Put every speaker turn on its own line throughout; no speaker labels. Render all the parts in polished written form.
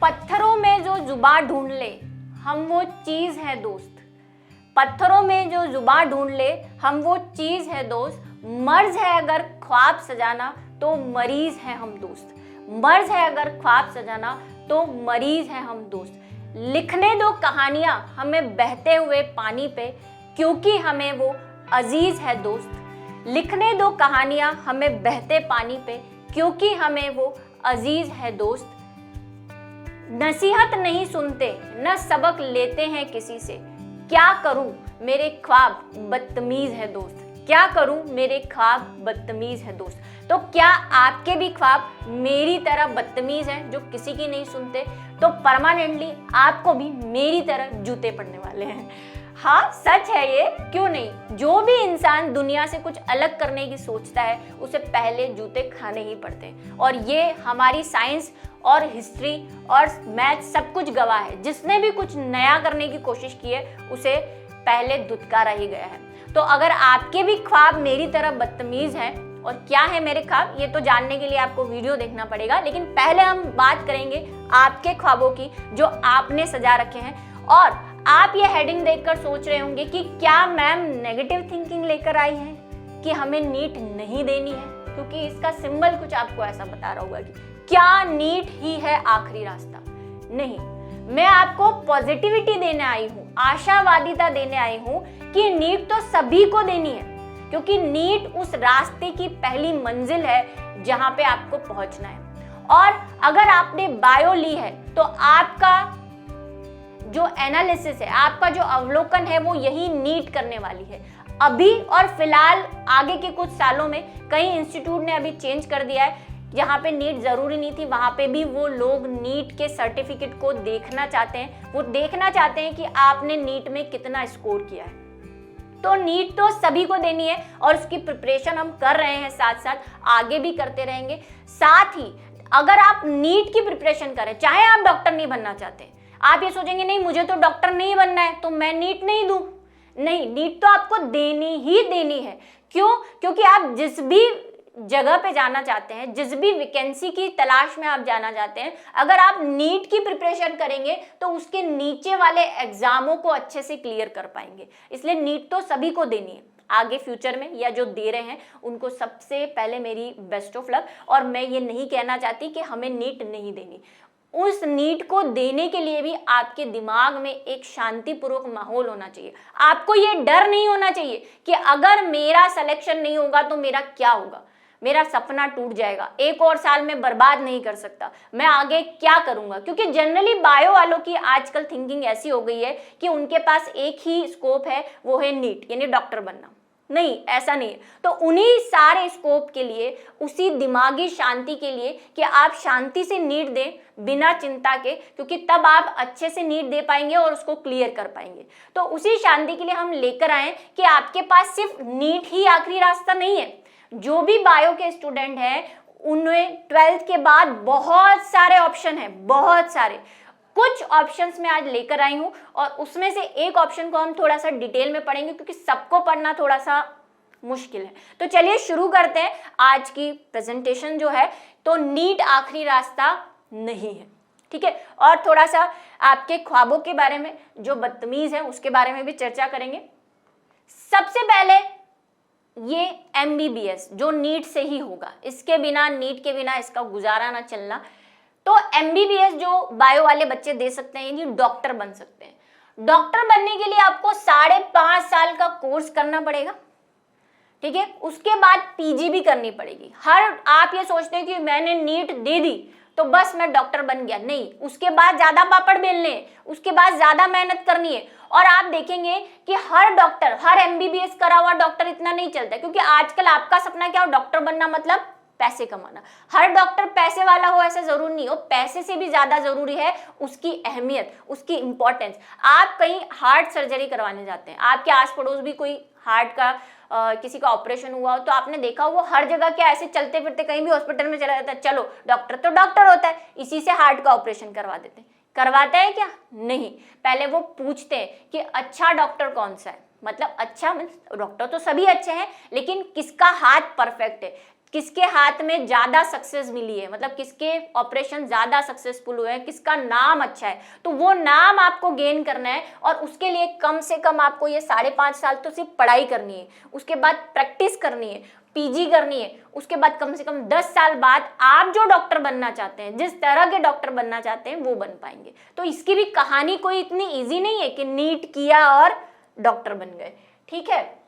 पत्थरों में जो जुबां ढूंढ ले हम वो चीज है दोस्त। पत्थरों में जो जुबां ढूंढ ले हम वो चीज है दोस्त। मर्ज है अगर ख्वाब सजाना तो मरीज है हम दोस्त। मर्ज है अगर ख्वाब सजाना तो मरीज है हम दोस्त। लिखने दो कहानियां हमें बहते हुए पानी पे, क्योंकि हमें वो अजीज है दोस्त। लिखने दो कहानियां हमें बहते पानी पे, क्योंकि हमें वो अजीज है दोस्त। नसीहत नहीं सुनते न सबक लेते हैं किसी से, क्या करूं मेरे ख्वाब बदतमीज है दोस्त। क्या करूं मेरे ख्वाब बदतमीज है दोस्त। तो क्या आपके भी ख्वाब मेरी तरह बदतमीज हैं जो किसी की नहीं सुनते? तो परमानेंटली आपको भी मेरी तरह जूते पड़ने वाले हैं। हाँ, सच है ये, क्यों नहीं। जो भी इंसान दुनिया से कुछ अलग करने की सोचता है उसे पहले जूते खाने ही पड़ते हैं। और ये हमारी साइंस और हिस्ट्री और मैथ सब कुछ गवाह है। जिसने भी कुछ नया करने की कोशिश की है उसे पहले धुतकारा ही गया है। तो अगर आपके भी ख्वाब मेरी तरह बदतमीज हैं, और क्या है मेरे ख्वाब, ये तो जानने के लिए आपको वीडियो देखना पड़ेगा। लेकिन पहले हम बात करेंगे आपके ख्वाबों की जो आपने सजा रखे हैं। और आप ये हेडिंग देखकर सोच रहे होंगे कि क्या मैम नेगेटिव थिंकिंग लेकर आई है कि हमें नीट नहीं देनी है, क्योंकि इसका सिंबल कुछ आपको ऐसा बता रहा होगा कि क्या नीट ही है आखिरी रास्ता। नहीं, मैं आपको पॉजिटिविटी देने आई हूँ, आशावादिता देने आई हूँ कि नीट तो सभी को देनी है, क्योंकि नीट उस रास्ते की पहली मंजिल है जहां पे आपको पहुंचना है। और अगर आपने बायो ली है तो आपका जो एनालिसिस है, आपका जो अवलोकन है, वो यही नीट करने वाली है। अभी और फिलहाल आगे के कुछ सालों में कई इंस्टीट्यूट ने अभी चेंज कर दिया है। जहाँ पे नीट जरूरी नहीं थी वहां पे भी वो लोग नीट के सर्टिफिकेट को देखना चाहते हैं। वो देखना चाहते हैं कि आपने नीट में कितना स्कोर किया है। तो नीट तो सभी को देनी है और उसकी प्रिपरेशन हम कर रहे हैं, साथ साथ आगे भी करते रहेंगे। साथ ही अगर आप नीट की प्रिपरेशन करें, चाहे आप डॉक्टर नहीं बनना चाहते, आप ये सोचेंगे नहीं मुझे तो डॉक्टर नहीं बनना है तो मैं नीट नहीं दूं। नहीं, नीट तो आपको देनी ही देनी है। क्यों? क्योंकि आप जिस भी जगह पे जाना चाहते हैं, जिस भी वैकेंसी की तलाश में आप जाना चाहते हैं, अगर आप नीट की प्रिपरेशन करेंगे तो उसके नीचे वाले एग्जामों को अच्छे से क्लियर कर पाएंगे। इसलिए नीट तो सभी को देनी है। आगे फ्यूचर में या जो दे रहे हैं उनको सबसे पहले मेरी बेस्ट ऑफ लक। और मैं ये नहीं कहना चाहती कि हमें नीट नहीं देनी। उस नीट को देने के लिए भी आपके दिमाग में एक शांतिपूर्वक माहौल होना चाहिए। आपको ये डर नहीं होना चाहिए कि अगर मेरा सिलेक्शन नहीं होगा तो मेरा क्या होगा, मेरा सपना टूट जाएगा, एक और साल में बर्बाद नहीं कर सकता, मैं आगे क्या करूंगा। क्योंकि जनरली बायो वालों की आजकल थिंकिंग ऐसी हो गई है कि उनके पास एक ही स्कोप है, वो है नीट, यानी डॉक्टर बनना। नहीं, ऐसा नहीं है। तो उन्हीं सारे स्कोप के लिए, उसी दिमागी शांति के लिए कि आप शांति से नीट दें बिना चिंता के, क्योंकि तब आप अच्छे से नीट दे पाएंगे और उसको क्लियर कर पाएंगे। तो उसी शांति के लिए हम लेकर आए कि आपके पास सिर्फ नीट ही आखिरी रास्ता नहीं है। जो भी बायो के स्टूडेंट हैं उन्हें 12th के बाद बहुत सारे ऑप्शन हैं, बहुत सारे। कुछ ऑप्शंस मैं आज लेकर आई हूं और उसमें से एक ऑप्शन को हम थोड़ा सा डिटेल में पढ़ेंगे, क्योंकि सबको पढ़ना थोड़ा सा मुश्किल है। तो चलिए शुरू करते हैं आज की प्रेजेंटेशन जो है। तो नीट आखिरी रास्ता नहीं है, ठीक है। और थोड़ा सा आपके ख्वाबों के बारे में जो बदतमीज है उसके बारे में भी चर्चा करेंगे। सबसे पहले ये MBBS जो नीट से ही होगा, इसके बिना, नीट के बिना इसका गुजारा ना चलना। तो MBBS जो बायो वाले बच्चे दे सकते हैं, यानी डॉक्टर बन सकते हैं। डॉक्टर बनने के लिए आपको 5.5 साल का कोर्स करना पड़ेगा, ठीक है। उसके बाद PG भी करनी पड़ेगी। आप ये सोचते हैं कि मैंने नीट दे दी तो बस मैं डॉक्टर बन गया, नहीं। उसके बाद ज्यादा पापड़ बेलने हैं, उसके बाद ज्यादा मेहनत करनी है। और आप देखेंगे कि हर डॉक्टर, हर MBBS करा हुआ डॉक्टर इतना नहीं चलता, क्योंकि आजकल आपका सपना क्या हो, डॉक्टर बनना मतलब पैसे कमाना। हर डॉक्टर पैसे वाला हो ऐसा जरूर नहीं हो। पैसे से भी ज्यादा जरूरी है उसकी अहमियत, उसकी इंपॉर्टेंस। आप कहीं हार्ट सर्जरी करवाने जाते हैं, आपके आस पड़ोस भी कोई हार्ट का किसी का ऑपरेशन हुआ हो, तो आपने देखा वो हर जगह क्या ऐसे चलते फिरते कहीं भी हॉस्पिटल में चला जाता है, चलो डॉक्टर तो डॉक्टर होता है, इसी से हार्ट का ऑपरेशन करवा देते हैं। करवाते हैं क्या? नहीं। पहले वो पूछते हैं कि अच्छा डॉक्टर कौन सा है, मतलब अच्छा डॉक्टर तो सभी अच्छे हैं, लेकिन किसका हाथ परफेक्ट है, किसके हाथ में ज्यादा सक्सेस मिली है, मतलब किसके ऑपरेशन ज्यादा सक्सेसफुल हुए हैं, किसका नाम अच्छा है, तो वो नाम आपको गेन करना है। और उसके लिए कम से कम आपको ये 5.5 साल तो सिर्फ पढ़ाई करनी है, उसके बाद प्रैक्टिस करनी है, पीजी करनी है, उसके बाद कम से कम 10 साल बाद आप जो डॉक्टर बनना चाहते हैं, जिस तरह के डॉक्टर बनना चाहते हैं वो बन पाएंगे। तो इसकी भी कहानी कोई इतनी ईजी नहीं है कि नीट किया और डॉक्टर बन गए, ठीक है।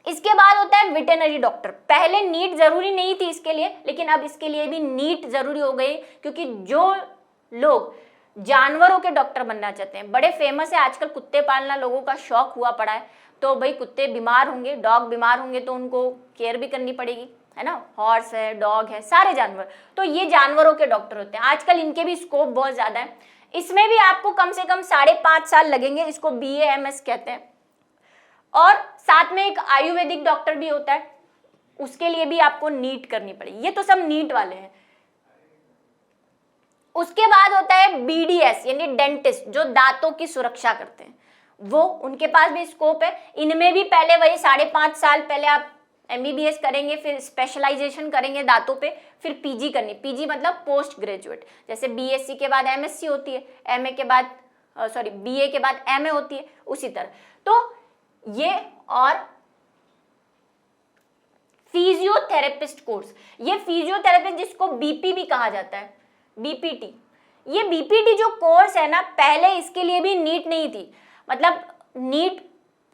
इसके बाद होता है वेटरनरी डॉक्टर। पहले नीट जरूरी नहीं थी इसके लिए, लेकिन अब इसके लिए भी नीट जरूरी हो गई, क्योंकि जो लोग जानवरों के डॉक्टर बनना चाहते हैं, बड़े फेमस है आजकल, कुत्ते पालना लोगों का शौक हुआ पड़ा है। तो भाई कुत्ते बीमार होंगे, डॉग बीमार होंगे, तो उनको केयर भी करनी पड़ेगी, है ना। हॉर्स है, डॉग है, सारे जानवर, तो ये जानवरों के डॉक्टर होते हैं। आजकल इनके भी स्कोप बहुत ज्यादा है। इसमें भी आपको कम से कम 5.5 साल लगेंगे, इसको BAMS कहते हैं। और साथ में एक आयुर्वेदिक डॉक्टर भी होता है, उसके लिए भी आपको नीट करनी पड़ेगी। ये तो सब नीट वाले हैं। उसके बाद होता है BDS यानी डेंटिस्ट, जो दांतों की सुरक्षा करते हैं, वो उनके पास भी स्कोप है। इनमें भी पहले वही 5.5 साल पहले आप MBBS करेंगे, फिर स्पेशलाइजेशन करेंगे दांतों पे, फिर पीजी करनी। पीजी मतलब पोस्ट ग्रेजुएट, जैसे BSc के बाद MSc होती है, MA के बाद BA के बाद MA होती है, उसी तरह। तो ये और फिजियोथेरेपिस्ट कोर्स, ये फिजियोथेरेपिस्ट जिसको BP भी कहा जाता है, BPT, ये BPT जो कोर्स है ना, पहले इसके लिए भी नीट नहीं थी, मतलब नीट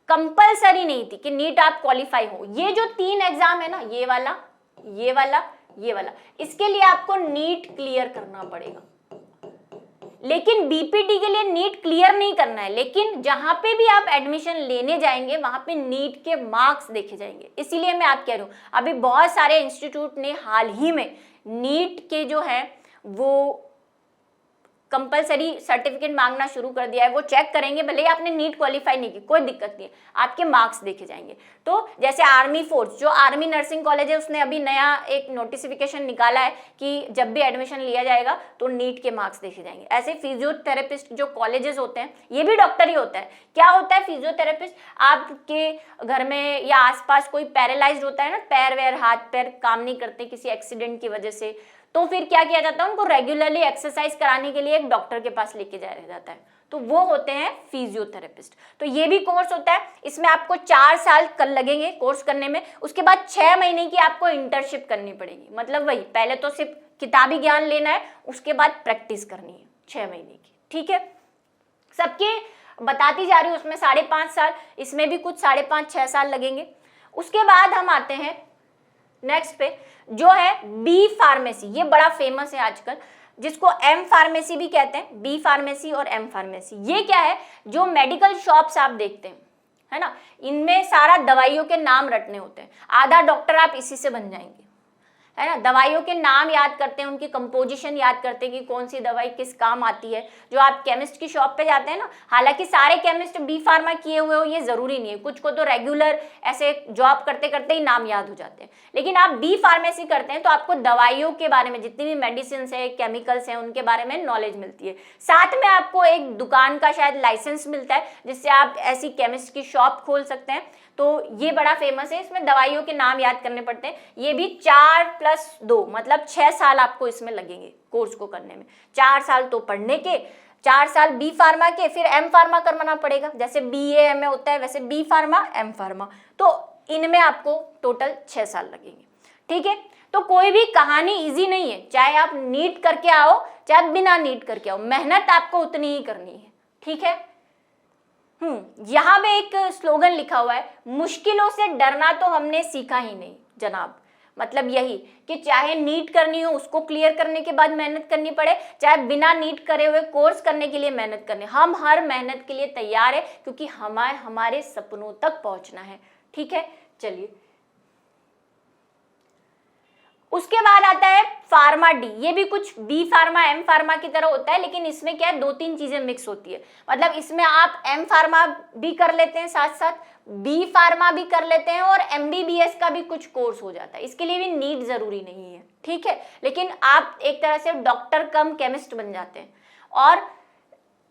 कंपलसरी नहीं थी कि नीट आप क्वालिफाई हो। ये जो 3 एग्जाम है ना, ये वाला, ये वाला, ये वाला, इसके लिए आपको नीट क्लियर करना पड़ेगा। लेकिन BPT के लिए नीट क्लियर नहीं करना है, लेकिन जहां पे भी आप एडमिशन लेने जाएंगे वहां पे नीट के मार्क्स देखे जाएंगे। इसीलिए मैं आप कह रही हूँ, अभी बहुत सारे इंस्टीट्यूट ने हाल ही में नीट के जो है वो कंपलसरी सर्टिफिकेट मांगना शुरू कर दिया है। वो चेक करेंगे, भले ही आपने नीट क्वालिफाई नहीं की, कोई दिक्कत नहीं है, आपके मार्क्स देखे जाएंगे। तो जैसे आर्मी फोर्स, जो आर्मी नर्सिंग कॉलेज है, उसने अभी नया एक नोटिफिकेशन निकाला है कि जब भी एडमिशन लिया जाएगा तो नीट के मार्क्स देखे जाएंगे। ऐसे फिजियोथेरेपिस्ट जो कॉलेजेस होते हैं, ये भी डॉक्टर ही होता है। क्या होता है फिजियोथेरेपिस्ट? आपके घर में या आसपास कोई पैरालाइज्ड होता है ना, पैर वैर, हाथ पैर काम नहीं करते किसी एक्सीडेंट की वजह से, तो फिर क्या किया जाता है, उनको रेगुलरली एक्सरसाइज कराने के लिए एक डॉक्टर के पास लेके जाया जाता है, तो वो होते हैं फिजियोथेरेपिस्ट। तो ये भी कोर्स होता है, इसमें आपको 4 साल कर लगेंगे कोर्स करने में। उसके बाद 6 महीने की आपको इंटर्नशिप करनी पड़ेगी, मतलब वही, पहले तो सिर्फ किताबी ज्ञान लेना है, उसके बाद प्रैक्टिस करनी है 6 महीने की, ठीक है। सबके बताती जा रही हूँ, उसमें 5.5 साल, इसमें भी कुछ 5.5-6 साल लगेंगे। उसके बाद हम आते हैं नेक्स्ट पे, जो है B फार्मेसी। ये बड़ा फेमस है आजकल, जिसको M फार्मेसी भी कहते हैं, B फार्मेसी और M फार्मेसी। ये क्या है? जो मेडिकल शॉप्स आप देखते हैं, है ना, इनमें सारा दवाइयों के नाम रटने होते हैं। आधा डॉक्टर आप इसी से बन जाएंगे, है ना। दवाइयों के नाम याद करते हैं, उनकी कंपोजिशन याद करते हैं कि कौन सी दवाई किस काम आती है। जो आप केमिस्ट की शॉप पे जाते हैं ना, हालांकि सारे केमिस्ट B फार्मा किए हुए हो ये जरूरी नहीं है, कुछ को तो रेगुलर ऐसे जॉब करते करते ही नाम याद हो जाते हैं। लेकिन आप B फार्मेसी करते हैं तो आपको दवाइयों के बारे में, जितनी भी मेडिसिन है, केमिकल्स हैं, उनके बारे में नॉलेज मिलती है। साथ में आपको एक दुकान का शायद लाइसेंस मिलता है, जिससे आप ऐसी केमिस्ट की शॉप खोल सकते हैं। तो ये बड़ा फेमस है, इसमें दवाइयों के नाम याद करने पड़ते हैं। ये भी 4+2 मतलब 6 साल आपको इसमें लगेंगे कोर्स को करने में। 4 साल तो पढ़ने के, 4 साल B फार्मा के, फिर M फार्मा करवाना पड़ेगा। जैसे BA MA होता है, वैसे B फार्मा M फार्मा, तो इनमें आपको टोटल 6 साल लगेंगे, ठीक है। तो कोई भी कहानी इजी नहीं है, चाहे आप नीट करके आओ चाहे बिना नीट करके आओ, मेहनत आपको उतनी ही करनी है, ठीक है। यहाँ पे एक स्लोगन लिखा हुआ है, मुश्किलों से डरना तो हमने सीखा ही नहीं जनाब। मतलब यही कि चाहे नीट करनी हो, उसको क्लियर करने के बाद मेहनत करनी पड़े, चाहे बिना नीट करे हुए कोर्स करने के लिए मेहनत करनी, हम हर मेहनत के लिए तैयार है, क्योंकि हमारे सपनों तक पहुंचना है, ठीक है। चलिए, उसके बाद आता है फार्मा D। ये भी कुछ B फार्मा M फार्मा की तरह होता है, लेकिन इसमें क्या है, 2-3 चीजें मिक्स होती है। मतलब इसमें आप M फार्मा भी कर लेते हैं, साथ साथ B फार्मा भी कर लेते हैं, और MBBS का भी कुछ कोर्स हो जाता है। इसके लिए भी नीट जरूरी नहीं है, ठीक है। लेकिन आप एक तरह से डॉक्टर कम केमिस्ट बन जाते हैं। और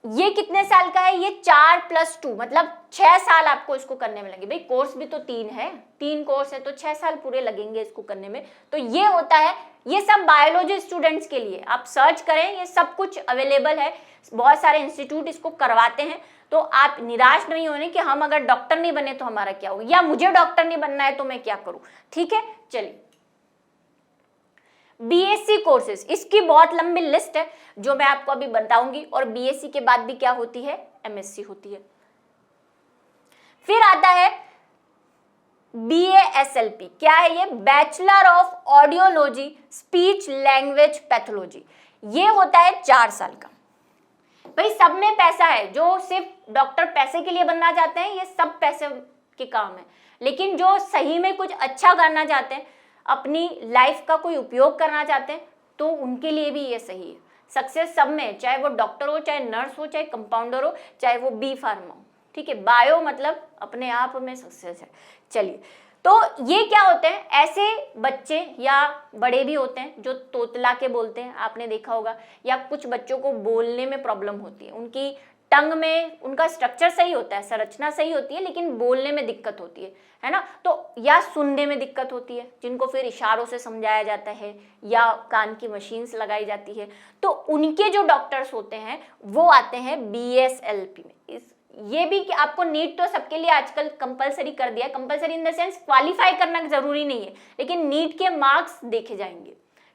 ये कितने साल का है? ये 4+2 मतलब 6 साल आपको इसको करने में लगेंगे। भाई कोर्स भी तो 3 है, 3 कोर्स है तो 6 साल पूरे लगेंगे इसको करने में। तो ये होता है, ये सब बायोलॉजी स्टूडेंट्स के लिए। आप सर्च करें, ये सब कुछ अवेलेबल है, बहुत सारे इंस्टीट्यूट इसको करवाते हैं। तो आप निराश नहीं होने कि हम अगर डॉक्टर नहीं बने तो हमारा क्या होगा, या मुझे डॉक्टर नहीं बनना है तो मैं क्या करूं। ठीक है, चलिए बीएससी कोर्सेज, इसकी बहुत लंबी लिस्ट है जो मैं आपको अभी बताऊंगी। और बीएससी के बाद भी क्या होती है? एमएससी होती है। फिर आता है BASLP। क्या है ये? Bachelor of audiology speech language pathology. ये होता है 4 साल का। भाई सब में पैसा है, जो सिर्फ डॉक्टर पैसे के लिए बनना चाहते हैं ये सब पैसे के काम है, लेकिन जो सही में कुछ अच्छा करना चाहते हैं, अपनी लाइफ का कोई उपयोग करना चाहते हैं, तो उनके लिए भी ये सही है। सक्सेस सब में, चाहे वो डॉक्टर हो, चाहे नर्स हो, चाहे कंपाउंडर हो, चाहे वो बी फार्मा हो। ठीक है, बायो मतलब अपने आप में सक्सेस है। चलिए, तो ये क्या होते हैं? ऐसे बच्चे या बड़े भी होते हैं जो तोतला के बोलते हैं, आपने देखा होगा, या कुछ बच्चों को बोलने में प्रॉब्लम होती है, उनकी टंग में उनका स्ट्रक्चर सही होता है, संरचना सही होती है, लेकिन बोलने में दिक्कत होती है ना। तो या सुनने में दिक्कत होती है, जिनको फिर इशारों से समझाया जाता है, या कान की मशीन्स लगाई जाती है। तो उनके जो डॉक्टर्स होते हैं वो आते हैं BSLP में। ये भी कि आपको नीट तो सबके लिए आजकल कंपलसरी कर दिया, compulsory in the sense qualify करना जरूरी नहीं है, लेकिन नीट के मार्क्स देखे जाएंगे।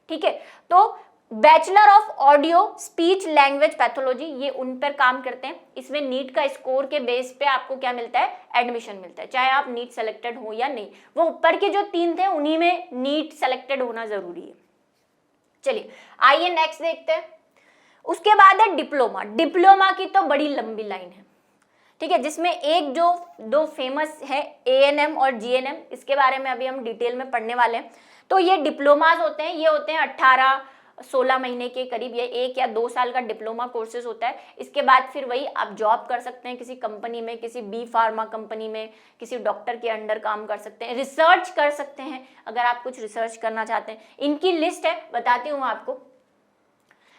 ठीक है, तो bachelor of audio speech language pathology, ये उन पर काम करते हैं। इसमें नीट का स्कोर के बेस पे आपको क्या मिलता है? एडमिशन मिलता है, चाहे आप नीट सेलेक्टेड हो या नहीं। वो ऊपर के जो 3 थे उन्हीं में नीट सेलेक्टेड होना जरूरी है। चलिए आइए नेक्स्ट देखते हैं। उसके बाद है डिप्लोमा। डिप्लोमा की तो बड़ी लंबी लाइन है, ठीक है, जिसमें एक जो 2 फेमस है ANM और GNM, इसके बारे में अभी हम डिटेल में पढ़ने वाले हैं। तो ये डिप्लोमाज होते हैं, ये होते हैं 18-16 महीने के करीब, ये 1 या 2 साल का डिप्लोमा कोर्सेज होता है। इसके बाद फिर वही आप जॉब कर सकते हैं किसी कंपनी में, किसी बी फार्मा कंपनी में, किसी डॉक्टर के अंडर काम कर सकते हैं, रिसर्च कर सकते हैं अगर आप कुछ रिसर्च करना चाहते हैं। इनकी लिस्ट है, बताती हूँ आपको।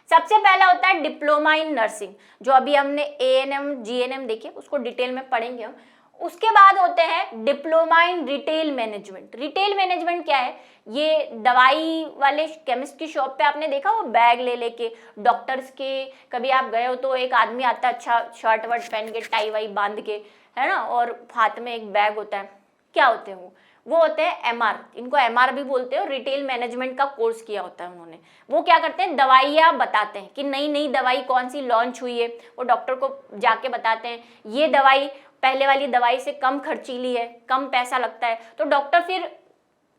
सबसे पहला होता है डिप्लोमा इन नर्सिंग, जो अभी हमने ANM GNM देखे, उसको डिटेल में पढ़ेंगे हम। उसके बाद होते हैं diploma in retail management. Retail management क्या है? ये दवाई वाले केमिस्ट की शॉप पे आपने देखा वो बैग ले लेके, डॉक्टर्स के कभी आप गए हो तो एक आदमी आता है अच्छा शर्ट वर्ट पहन के, टाई वाई बांध के, है ना, और हाथ में एक बैग होता है। क्या होते हैं वो होते हैं MR, इनको MR भी बोलते हैं। और रिटेल मैनेजमेंट का कोर्स किया होता है उन्होंने। वो क्या करते हैं? दवाइयाँ बताते हैं कि नई नई दवाई कौन सी लॉन्च हुई है, वो डॉक्टर को जाके बताते हैं ये दवाई पहले वाली दवाई से कम खर्चीली है, कम पैसा लगता है। तो डॉक्टर फिर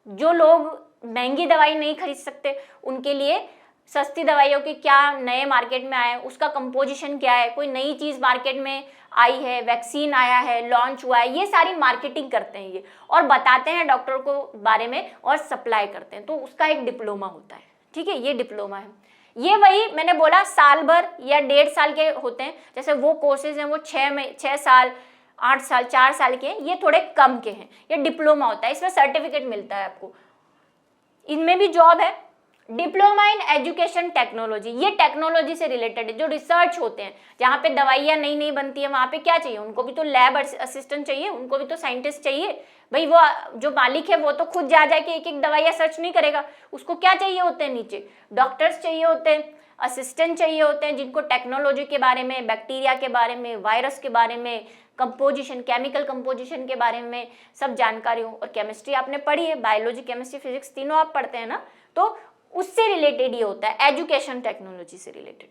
जो लोग महंगी दवाई नहीं खरीद सकते उनके लिए सस्ती दवाइयों की क्या नए मार्केट में आया है, उसका कंपोजिशन क्या है, कोई नई चीज़ मार्केट में आई है, वैक्सीन आया है, लॉन्च हुआ है, ये सारी मार्केटिंग करते हैं ये, और बताते हैं डॉक्टर को बारे में और सप्लाई करते हैं। तो उसका एक डिप्लोमा होता है। ठीक है, ये डिप्लोमा है। ये वही मैंने बोला साल भर या 1.5 साल के होते हैं। जैसे वो कोर्सेज हैं वो 6 साल, 8 साल, 4 साल के हैं, ये थोड़े कम के हैं। ये डिप्लोमा होता है, इसमें सर्टिफिकेट मिलता है आपको, इनमें भी जॉब है। डिप्लोमा इन एजुकेशन टेक्नोलॉजी, ये टेक्नोलॉजी से रिलेटेड है, जो रिसर्च होते हैं, जहाँ पे दवाइयाँ नई नई बनती है, वहाँ पे क्या चाहिए? उनको भी तो लैब असिस्टेंट चाहिए, उनको भी तो साइंटिस्ट चाहिए। भाई वो जो मालिक है वो तो खुद जा के एक एक दवाइयाँ सर्च नहीं करेगा, उसको क्या चाहिए होते हैं? नीचे डॉक्टर्स चाहिए होते हैं, असिस्टेंट चाहिए होते हैं, जिनको टेक्नोलॉजी के बारे में, बैक्टीरिया के बारे में, वायरस के बारे में, कंपोजिशन, केमिकल कंपोजिशन के बारे में सब जानकारी हो। और केमिस्ट्री आपने पढ़ी है, बायोलॉजी, केमिस्ट्री, फिजिक्स तीनों आप पढ़ते हैं ना, तो उससे रिलेटेड ये होता है, एजुकेशन टेक्नोलॉजी से रिलेटेड।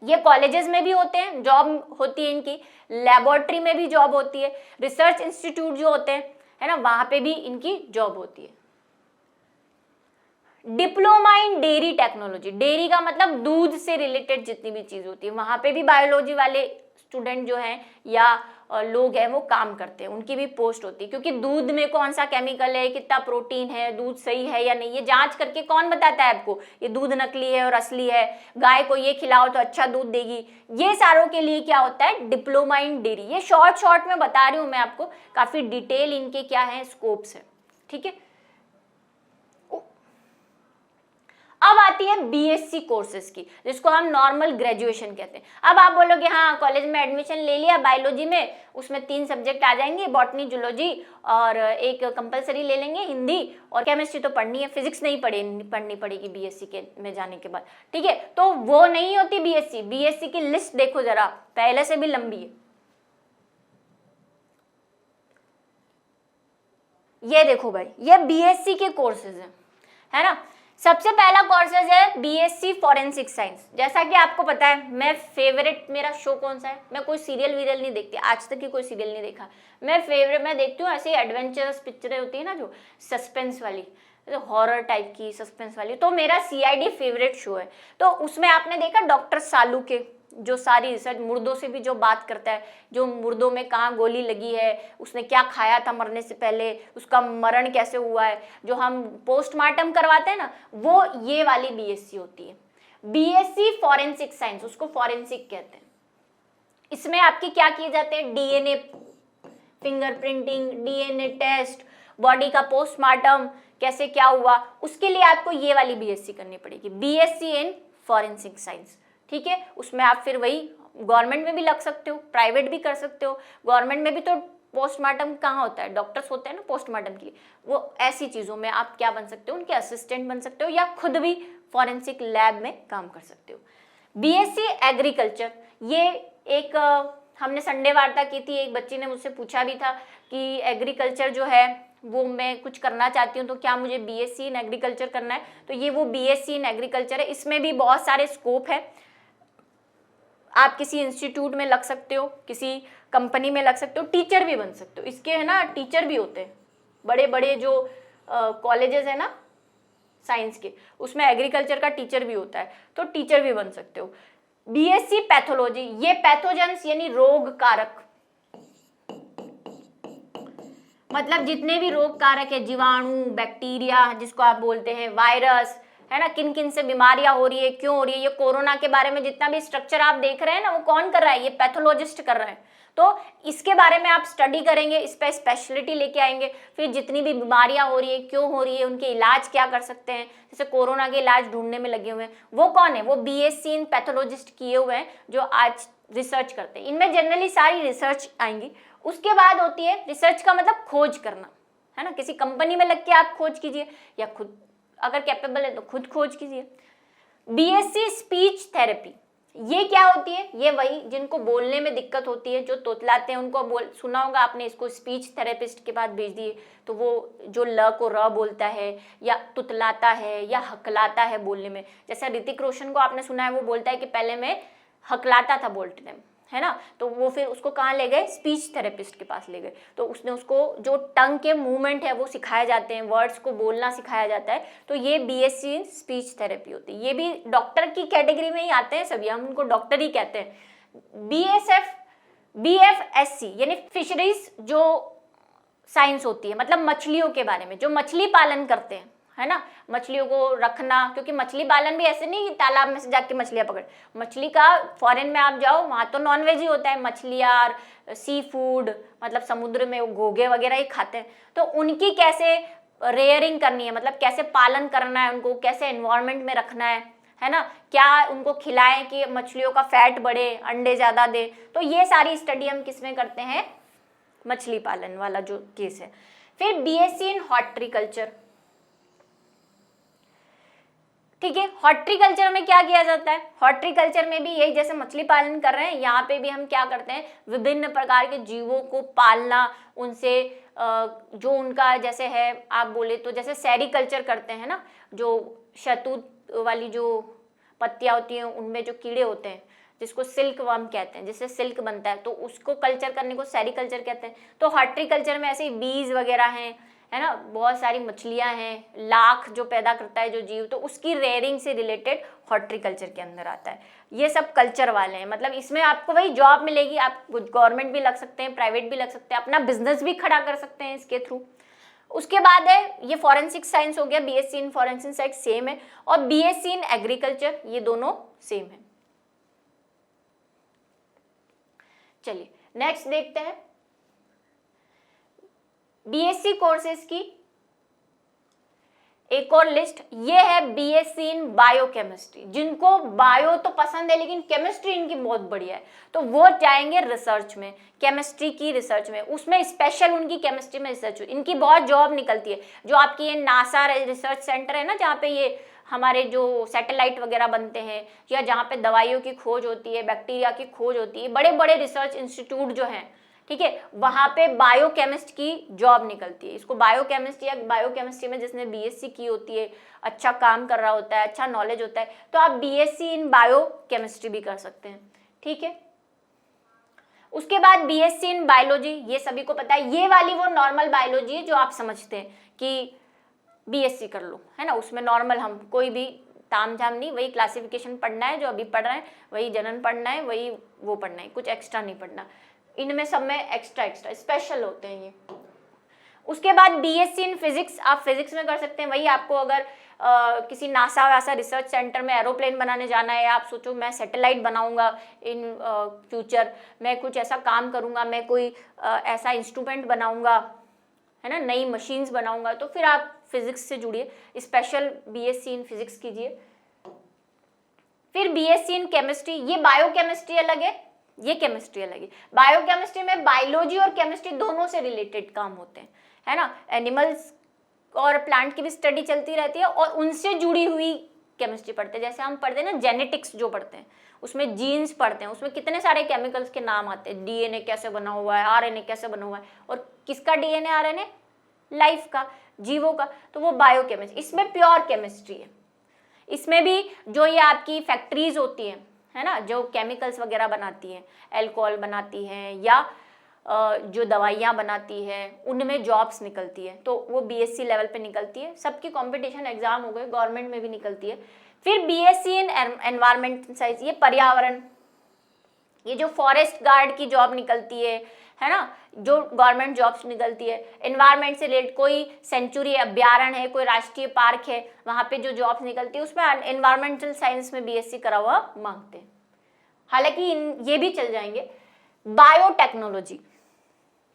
ये कॉलेजेस में भी होते हैं, जॉब होती है इनकी, लेबोरेटरी में भी जॉब होती है, रिसर्च इंस्टीट्यूट जो होते हैं, है ना, वहां पे भी इनकी जॉब होती है। Diploma in dairy technology, dairy का मतलब दूध से रिलेटेड जितनी भी चीज होती है, वहां पे भी बायोलॉजी वाले स्टूडेंट जो हैं या लोग हैं वो काम करते हैं, उनकी भी पोस्ट होती है। क्योंकि दूध में कौन सा केमिकल है, कितना प्रोटीन है, दूध सही है या नहीं, ये जांच करके कौन बताता है आपको ये दूध नकली है और असली है, गाय को ये खिलाओ तो अच्छा दूध देगी। ये सारों के लिए क्या होता है? Diploma in dairy. ये शॉर्ट में बता रही हूँ मैं आपको, काफी डिटेल इनके क्या है, स्कोप्स है। ठीक है, अब आती है बीएससी कोर्सेज की, जिसको हम नॉर्मल ग्रेजुएशन कहते हैं। अब आप बोलोगे हाँ कॉलेज में एडमिशन ले लिया बायोलॉजी में, उसमें 3 सब्जेक्ट आ जाएंगे, बॉटनी, जूलॉजी और एक कंपलसरी ले लेंगे हिंदी, और केमिस्ट्री तो पढ़नी है, फिजिक्स नहीं पढ़नी पड़ेगी बीएससी के में जाने के बाद, ठीक है। तो वो नहीं होती बीएससी। बीएससी की लिस्ट देखो जरा, पहले से भी लंबी है। ये देखो भाई, ये बीएससी के कोर्सेज हैं, है ना। सबसे पहला कोर्सेज है बीएससी फॉरेंसिक साइंस। जैसा कि आपको पता है, मैं फेवरेट, मेरा शो कौन सा है, मैं कोई सीरियल वीरियल नहीं देखती, आज तक की कोई सीरियल नहीं देखा। मैं देखती हूँ ऐसी एडवेंचरस पिक्चरें होती है ना, जो सस्पेंस वाली, हॉरर टाइप की सस्पेंस वाली। तो मेरा सीआईडी फेवरेट शो है। तो उसमें आपने देखा डॉक्टर सालू के जो सारी रिसर्च, मुर्दों से भी जो बात करता है, जो मुर्दों में कहाँ गोली लगी है, उसने क्या खाया था मरने से पहले, उसका मरण कैसे हुआ है, जो हम पोस्टमार्टम करवाते हैं ना, वो ये वाली बीएससी होती है, बीएससी फॉरेंसिक साइंस, उसको फॉरेंसिक कहते हैं। इसमें आपके क्या किए जाते हैं, DNA fingerprinting, DNA test, body का पोस्टमार्टम कैसे क्या हुआ, उसके लिए आपको ये वाली बीएससी करनी पड़ेगी, बीएससी इन फॉरेंसिक साइंस, ठीक है। उसमें आप फिर वही गवर्नमेंट में भी लग सकते हो, प्राइवेट भी कर सकते हो। गवर्नमेंट में भी तो पोस्टमार्टम कहाँ होता है, डॉक्टर्स होते हैं ना पोस्टमार्टम के लिए, वो ऐसी चीज़ों में आप क्या बन सकते हो, उनके असिस्टेंट बन सकते हो, या खुद भी फॉरेंसिक लैब में काम कर सकते हो। बीएससी एग्रीकल्चर, ये एक हमने संडे वार्ता की थी, एक बच्ची ने मुझसे पूछा भी था कि एग्रीकल्चर जो है वो मैं कुछ करना चाहती हूँ, तो क्या मुझे बीएससी इन एग्रीकल्चर करना है। तो ये वो बीएससी इन एग्रीकल्चर है। इसमें भी बहुत सारे स्कोप है, आप किसी इंस्टीट्यूट में लग सकते हो, किसी कंपनी में लग सकते हो, टीचर भी बन सकते हो। इसके है ना टीचर भी होते हैं, बड़े बड़े जो कॉलेजेस है ना साइंस के, उसमें एग्रीकल्चर का टीचर भी होता है, तो टीचर भी बन सकते हो। बीएससी पैथोलॉजी, ये पैथोजेंस यानी रोग कारक, मतलब जितने भी रोग कारक है, जीवाणु, बैक्टीरिया जिसको आप बोलते हैं, वायरस, है ना, किन किन से बीमारियां हो रही है, क्यों हो रही है। ये कोरोना के बारे में जितना भी स्ट्रक्चर आप देख रहे हैं ना, वो कौन कर रहा है, ये पैथोलॉजिस्ट कर रहे हैं। तो इसके बारे में आप स्टडी करेंगे, इस पर स्पेशलिटी लेके आएंगे, फिर जितनी भी बीमारियां हो रही है, क्यों हो रही है, उनके इलाज क्या कर सकते हैं, जैसे कोरोना के इलाज ढूंढने में लगे हुए हैं, वो कौन है, वो बीएससी इन पैथोलॉजिस्ट किए हुए हैं, जो आज रिसर्च करते हैं। इनमें जनरली सारी रिसर्च आएंगी। उसके बाद होती है रिसर्च का मतलब खोज करना, है ना, किसी कंपनी में लग के आप खोज कीजिए, या खुद अगर कैपेबल है तो खुद खोज कीजिए। बीएससी स्पीच थेरेपी, ये क्या होती है, ये वही जिनको बोलने में दिक्कत होती है, जो तोतलाते हैं, उनको सुना होगा आपने, इसको स्पीच थेरेपिस्ट के पास भेज दिए, तो वो जो ल को र बोलता है, या तुतलाता है, या हकलाता है बोलने में। जैसे ऋतिक रोशन को आपने सुना है, वो बोलता है कि पहले मैं हकलाता था बोलते टाइम, है ना, तो वो फिर उसको कहाँ ले गए, स्पीच थेरेपिस्ट के पास ले गए। तो उसने उसको जो टंग के मूवमेंट है वो सिखाए जाते हैं, वर्ड्स को बोलना सिखाया जाता है। तो ये बीएससी इन स्पीच थेरेपी होती है। ये भी डॉक्टर की कैटेगरी में ही आते हैं सभी, हम उनको डॉक्टर ही कहते हैं। बीएफएससी यानी फिशरीज जो साइंस होती है, मतलब मछलियों के बारे में, जो मछली पालन करते हैं, है ना, मछलियों को रखना, क्योंकि मछली पालन भी ऐसे नहीं कि तालाब में से जाके मछलियां पकड़, मछली का फॉरेन में आप जाओ वहां तो नॉनवेज ही होता है, मछलियां, सी फूड, मतलब समुद्र में वो घोंघे वगैरह ही खाते हैं। तो उनकी कैसे रेयरिंग करनी है, मतलब कैसे पालन करना है उनको, कैसे एनवायरनमेंट में रखना है ना, क्या उनको खिलाएं कि मछलियों का फैट बढ़े, अंडे ज्यादा दे। तो ये सारी स्टडी हम किसमें करते हैं, मछली पालन वाला जो केस है। फिर बीएससी इन हॉर्टिकल्चर, ठीक है। हॉर्टिकल्चर में क्या किया जाता है, हॉर्टिकल्चर में भी यही, जैसे मछली पालन कर रहे हैं, यहाँ पे भी हम क्या करते हैं, विभिन्न प्रकार के जीवों को पालना, उनसे जो उनका जैसे है, आप बोले तो जैसे सेरिकल्चर करते हैं ना, जो शहतूत वाली जो पत्तियां होती हैं उनमें जो कीड़े होते हैं, जिसको सिल्क वर्म कहते हैं, जिससे सिल्क बनता है, तो उसको कल्चर करने को सेरिकल्चर कहते हैं। तो हॉर्टिकल्चर में ऐसे बीज वगैरह हैं, है ना, बहुत सारी मछलियां हैं, लाख जो पैदा करता है जो जीव, तो उसकी रेयरिंग से रिलेटेड हॉर्टिकल्चर के अंदर आता है। ये सब कल्चर वाले हैं, मतलब इसमें आपको वही जॉब मिलेगी, आप गवर्नमेंट भी लग सकते हैं, प्राइवेट भी लग सकते हैं, अपना बिजनेस भी खड़ा कर सकते हैं इसके थ्रू। उसके बाद है ये फॉरेंसिक साइंस हो गया, BSc in forensic science same है, और बीएससी इन एग्रीकल्चर, ये दोनों सेम है। चलिए नेक्स्ट देखते हैं बीएससी कोर्सेज की एक और लिस्ट, ये है बीएससी इन बायोकेमिस्ट्री। जिनको बायो तो पसंद है लेकिन केमिस्ट्री इनकी बहुत बढ़िया है, तो वो जाएंगे रिसर्च में, केमिस्ट्री की रिसर्च में, उसमें स्पेशल उनकी केमिस्ट्री में रिसर्च, इनकी बहुत जॉब निकलती है। जो आपकी ये नासा रिसर्च सेंटर है ना, जहाँ पे ये हमारे जो सैटेलाइट वगैरह बनते हैं, या जहाँ पे दवाइयों की खोज होती है, बैक्टीरिया की खोज होती है, बड़े बड़े रिसर्च इंस्टीट्यूट जो हैं, ठीक है, वहां पे बायोकेमिस्ट की जॉब निकलती है। इसको बायोकेमिस्ट या बायोकेमिस्ट्री में जिसने बीएससी की होती है, अच्छा काम कर रहा होता है, अच्छा नॉलेज होता है, तो आप बीएससी इन बायोकेमिस्ट्री भी कर सकते हैं, ठीक है। उसके बाद बीएससी इन बायोलॉजी, ये सभी को पता है, ये वाली वो नॉर्मल बायोलॉजी है जो आप समझते हैं कि बीएससी कर लो, है ना, उसमें नॉर्मल हम कोई भी ताम झाम नहीं, वही क्लासिफिकेशन पढ़ना है जो अभी पढ़ रहे हैं, वही जनन पढ़ना है, वही वो पढ़ना है, कुछ एक्स्ट्रा नहीं पढ़ना। इनमें सब में एक्स्ट्रा स्पेशल होते हैं ये। उसके बाद बीएससी इन फिजिक्स, आप फिजिक्स में कर सकते हैं। वही आपको अगर किसी नासा वैसा रिसर्च सेंटर में एरोप्लेन बनाने जाना है, आप सोचो मैं सैटेलाइट बनाऊंगा इन फ्यूचर, मैं कुछ ऐसा काम करूंगा, मैं कोई ऐसा इंस्ट्रूमेंट बनाऊंगा, है ना, नई मशीन्स बनाऊंगा, तो फिर आप फिजिक्स से जुड़िए, स्पेशल बीएससी इन फिजिक्स कीजिए। फिर बीएससी इन केमिस्ट्री, ये बायोकेमिस्ट्री अलग है, ये केमिस्ट्री अलग है। बायोकेमिस्ट्री में बायोलॉजी और केमिस्ट्री दोनों से रिलेटेड काम होते हैं, है ना, एनिमल्स और प्लांट की भी स्टडी चलती रहती है और उनसे जुड़ी हुई केमिस्ट्री पढ़ते हैं। जैसे हम पढ़ते हैं ना जेनेटिक्स जो पढ़ते हैं, उसमें जीन्स पढ़ते हैं, उसमें कितने सारे केमिकल्स के नाम आते हैं, डीएनए कैसे बना हुआ है, आरएनए कैसे बना हुआ है, और किसका डीएनए आरएनए, लाइफ का, जीवों का, तो वो बायोकेमिस्ट्री। इसमें प्योर केमिस्ट्री है। इसमें भी जो ये आपकी फैक्ट्रीज होती हैं, है ना, जो केमिकल्स वगैरह बनाती हैं, अल्कोहल बनाती हैं या जो दवाइयाँ बनाती है, उनमें जॉब्स निकलती है, तो वो बीएससी लेवल पे निकलती है। सबकी कंपटीशन एग्जाम हो गए, गवर्नमेंट में भी निकलती है। फिर बीएससी इन एनवायरमेंट साइंस, ये पर्यावरण, ये जो फॉरेस्ट गार्ड की जॉब निकलती है ना, जो गवर्नमेंट जॉब्स निकलती है, एनवायरमेंट से रिलेटेड, कोई सेंचुरी अभ्यारण्य है, कोई राष्ट्रीय पार्क है, वहाँ पे जो जॉब्स निकलती है उसमें एनवायरमेंटल साइंस में बीएससी करा हुआ मांगते हैं। हालांकि ये भी चल जाएंगे। बायोटेक्नोलॉजी,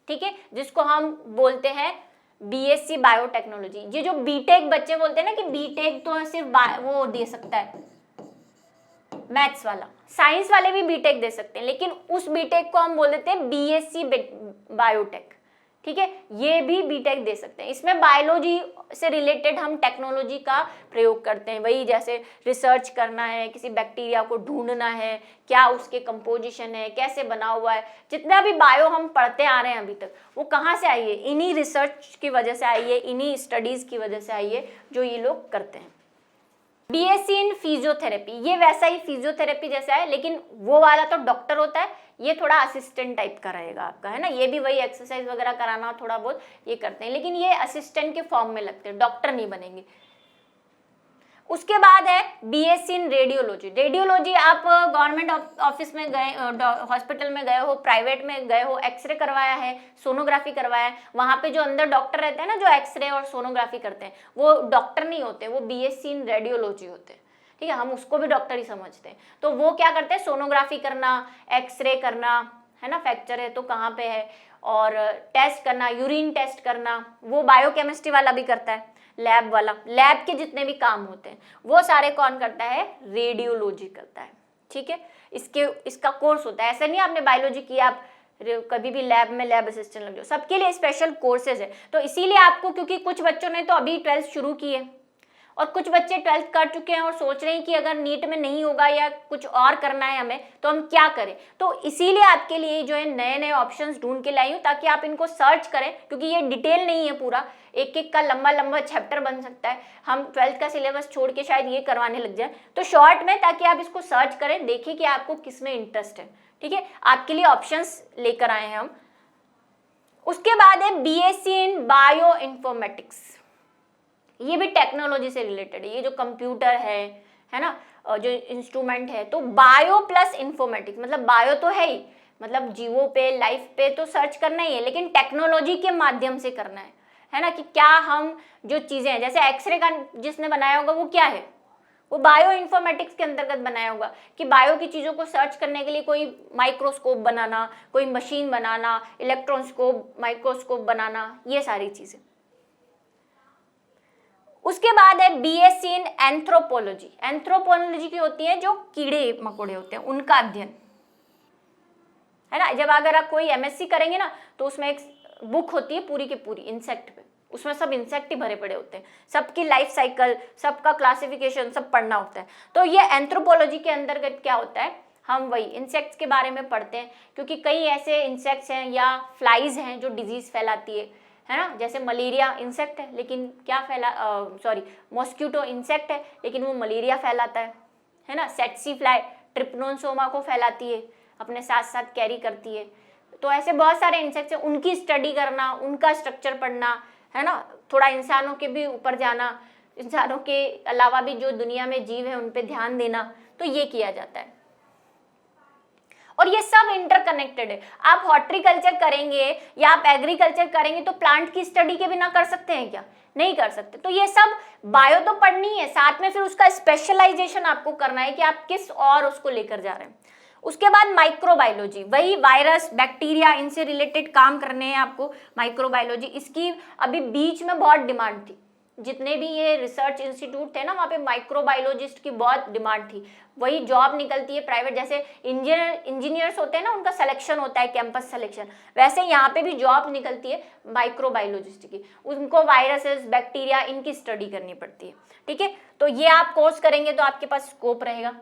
ठीक है, जिसको हम बोलते हैं बीएससी बायोटेक्नोलॉजी। ये जो बीटेक बच्चे बोलते हैं ना कि बीटेक तो सिर्फ वो दे सकता है मैथ्स वाला, साइंस वाले भी बीटेक दे सकते हैं, लेकिन उस बीटेक को हम बोल देते हैं बीएससी बायोटेक, ठीक है, ये भी बीटेक दे सकते हैं। इसमें बायोलॉजी से रिलेटेड हम टेक्नोलॉजी का प्रयोग करते हैं। वही जैसे रिसर्च करना है, किसी बैक्टीरिया को ढूंढना है, क्या उसके कंपोजिशन है, कैसे बना हुआ है, जितना भी बायो हम पढ़ते आ रहे हैं अभी तक, वो कहाँ से आई है, इन्हीं रिसर्च की वजह से आई है, इन्हीं स्टडीज की वजह से आई है जो ये लोग करते हैं। बीएससी इन फिजियोथेरेपी, ये वैसा ही फिजियोथेरेपी जैसा है, लेकिन वो वाला तो डॉक्टर होता है, ये थोड़ा असिस्टेंट टाइप का रहेगा आपका, है ना। ये भी वही एक्सरसाइज वगैरह कराना थोड़ा बहुत ये करते हैं, लेकिन ये असिस्टेंट के फॉर्म में लगते हैं, डॉक्टर नहीं बनेंगे। उसके बाद है बीएससी इन रेडियोलॉजी। रेडियोलॉजी आप गवर्नमेंट ऑफिस में गए, हॉस्पिटल में गए हो, प्राइवेट में गए हो, एक्सरे करवाया है, सोनोग्राफी करवाया है, वहां पे जो अंदर डॉक्टर रहते हैं ना, जो एक्सरे और सोनोग्राफी करते हैं, वो डॉक्टर नहीं होते, वो बीएससी इन रेडियोलॉजी होते हैं, ठीक है, हम उसको भी डॉक्टर ही समझते हैं। तो वो क्या करते हैं, सोनोग्राफी करना, एक्सरे करना, है ना, फ्रैक्चर है तो कहाँ पे है, और टेस्ट करना, यूरिन टेस्ट करना, वो बायोकेमिस्ट्री वाला भी करता है, लैब वाला, लैब के जितने भी काम होते हैं वो सारे कौन करता है, रेडियोलॉजी करता है, ठीक है। इसका कोर्स होता है, ऐसा नहीं आपने बायोलॉजी किया आप कभी भी लैब में लैब असिस्टेंट लग जाओ, सबके लिए स्पेशल कोर्सेज है। तो इसीलिए आपको, क्योंकि कुछ बच्चों ने तो अभी 12th शुरू की है और कुछ बच्चे 12th कर चुके हैं और सोच रहे हैं कि अगर नीट में नहीं होगा या कुछ और करना है हमें तो हम क्या करें, तो इसीलिए आपके लिए जो है नए नए ऑप्शंस ढूंढ के लाई हूँ, ताकि आप इनको सर्च करें, क्योंकि ये डिटेल नहीं है पूरा, एक एक का लंबा लंबा चैप्टर बन सकता है, हम 12th का सिलेबस छोड़ के शायद ये करवाने लग जाए, तो शॉर्ट में, ताकि आप इसको सर्च करें, देखिए कि आपको किस में इंटरेस्ट है, ठीक है, आपके लिए ऑप्शंस लेकर आए हैं हम। उसके बाद है बीएससी इन बायो इन्फॉर्मेटिक्स, ये भी टेक्नोलॉजी से रिलेटेड है, ये जो कंप्यूटर है ना, जो इंस्ट्रूमेंट है, तो बायो प्लस इन्फॉर्मेटिक्स, मतलब बायो तो है ही, मतलब जीवों पे, लाइफ पे तो सर्च करना ही है, लेकिन टेक्नोलॉजी के माध्यम से करना है ना, कि क्या हम जो चीजें हैं, जैसे एक्सरे का जिसने बनाया होगा वो क्या है, वो बायो इन्फॉर्मेटिक्स के अंतर्गत बनाया होगा, कि बायो की चीजों को सर्च करने के लिए कोई माइक्रोस्कोप बनाना, कोई मशीन बनाना, इलेक्ट्रॉनस्कोप, माइक्रोस्कोप बनाना, ये सारी चीजें। उसके बाद है बीएससी इन एंथ्रोपोलॉजी। एंथ्रोपोलॉजी की होती है जो कीड़े मकोड़े होते हैं उनका अध्ययन, है ना। जब अगर आप कोई एमएससी करेंगे ना तो उसमें एक बुक होती है पूरी की पूरी इंसेक्ट पे, उसमें सब इंसेक्ट ही भरे पड़े होते हैं, सबकी लाइफ साइकिल, सबका क्लासिफिकेशन सब पढ़ना होता है। तो ये एंथ्रोपोलॉजी के अंतर्गत क्या होता है, हम वही इंसेक्ट्स के बारे में पढ़ते हैं, क्योंकि कई ऐसे इंसेक्ट्स हैं या फ्लाइज हैं जो डिजीज फैलाती है ना। जैसे मलेरिया इंसेक्ट है लेकिन क्या मॉस्किटो इंसेक्ट है लेकिन वो मलेरिया फैलाता है ना। सेट्सी फ्लाई ट्रिपनोसोमा को फैलाती है, अपने साथ साथ कैरी करती है। तो ऐसे बहुत सारे इंसेक्ट्स हैं, उनकी स्टडी करना, उनका स्ट्रक्चर पढ़ना, है ना। थोड़ा इंसानों के भी ऊपर जाना, इंसानों के अलावा भी जो दुनिया में जीव है उन पे ध्यान देना, तो ये किया जाता है। और ये सब इंटरकनेक्टेड है। आप हॉर्टिकल्चर करेंगे या आप एग्रीकल्चर करेंगे तो प्लांट की स्टडी के बिना कर सकते हैं क्या? नहीं कर सकते। तो ये सब बायो तो पढ़नी है, साथ में फिर उसका स्पेशलाइजेशन आपको करना है कि आप किस और उसको लेकर जा रहे हैं। उसके बाद माइक्रोबायोलॉजी, वही वायरस बैक्टीरिया इनसे रिलेटेड काम करने हैं आपको। माइक्रोबायोलॉजी इसकी अभी बीच में बहुत डिमांड थी, जितने भी ये रिसर्च इंस्टीट्यूट थे ना वहाँ पे माइक्रोबायोलॉजिस्ट की बहुत डिमांड थी। वही जॉब निकलती है प्राइवेट, जैसे इंजीनियर्स होते हैं ना उनका सिलेक्शन होता है कैंपस सिलेक्शन, वैसे यहाँ पे भी जॉब निकलती है माइक्रोबायोलॉजिस्ट की। उनको वायरसेस बैक्टीरिया इनकी स्टडी करनी पड़ती है, ठीक है। तो ये आप कोर्स करेंगे तो आपके पास स्कोप रहेगा।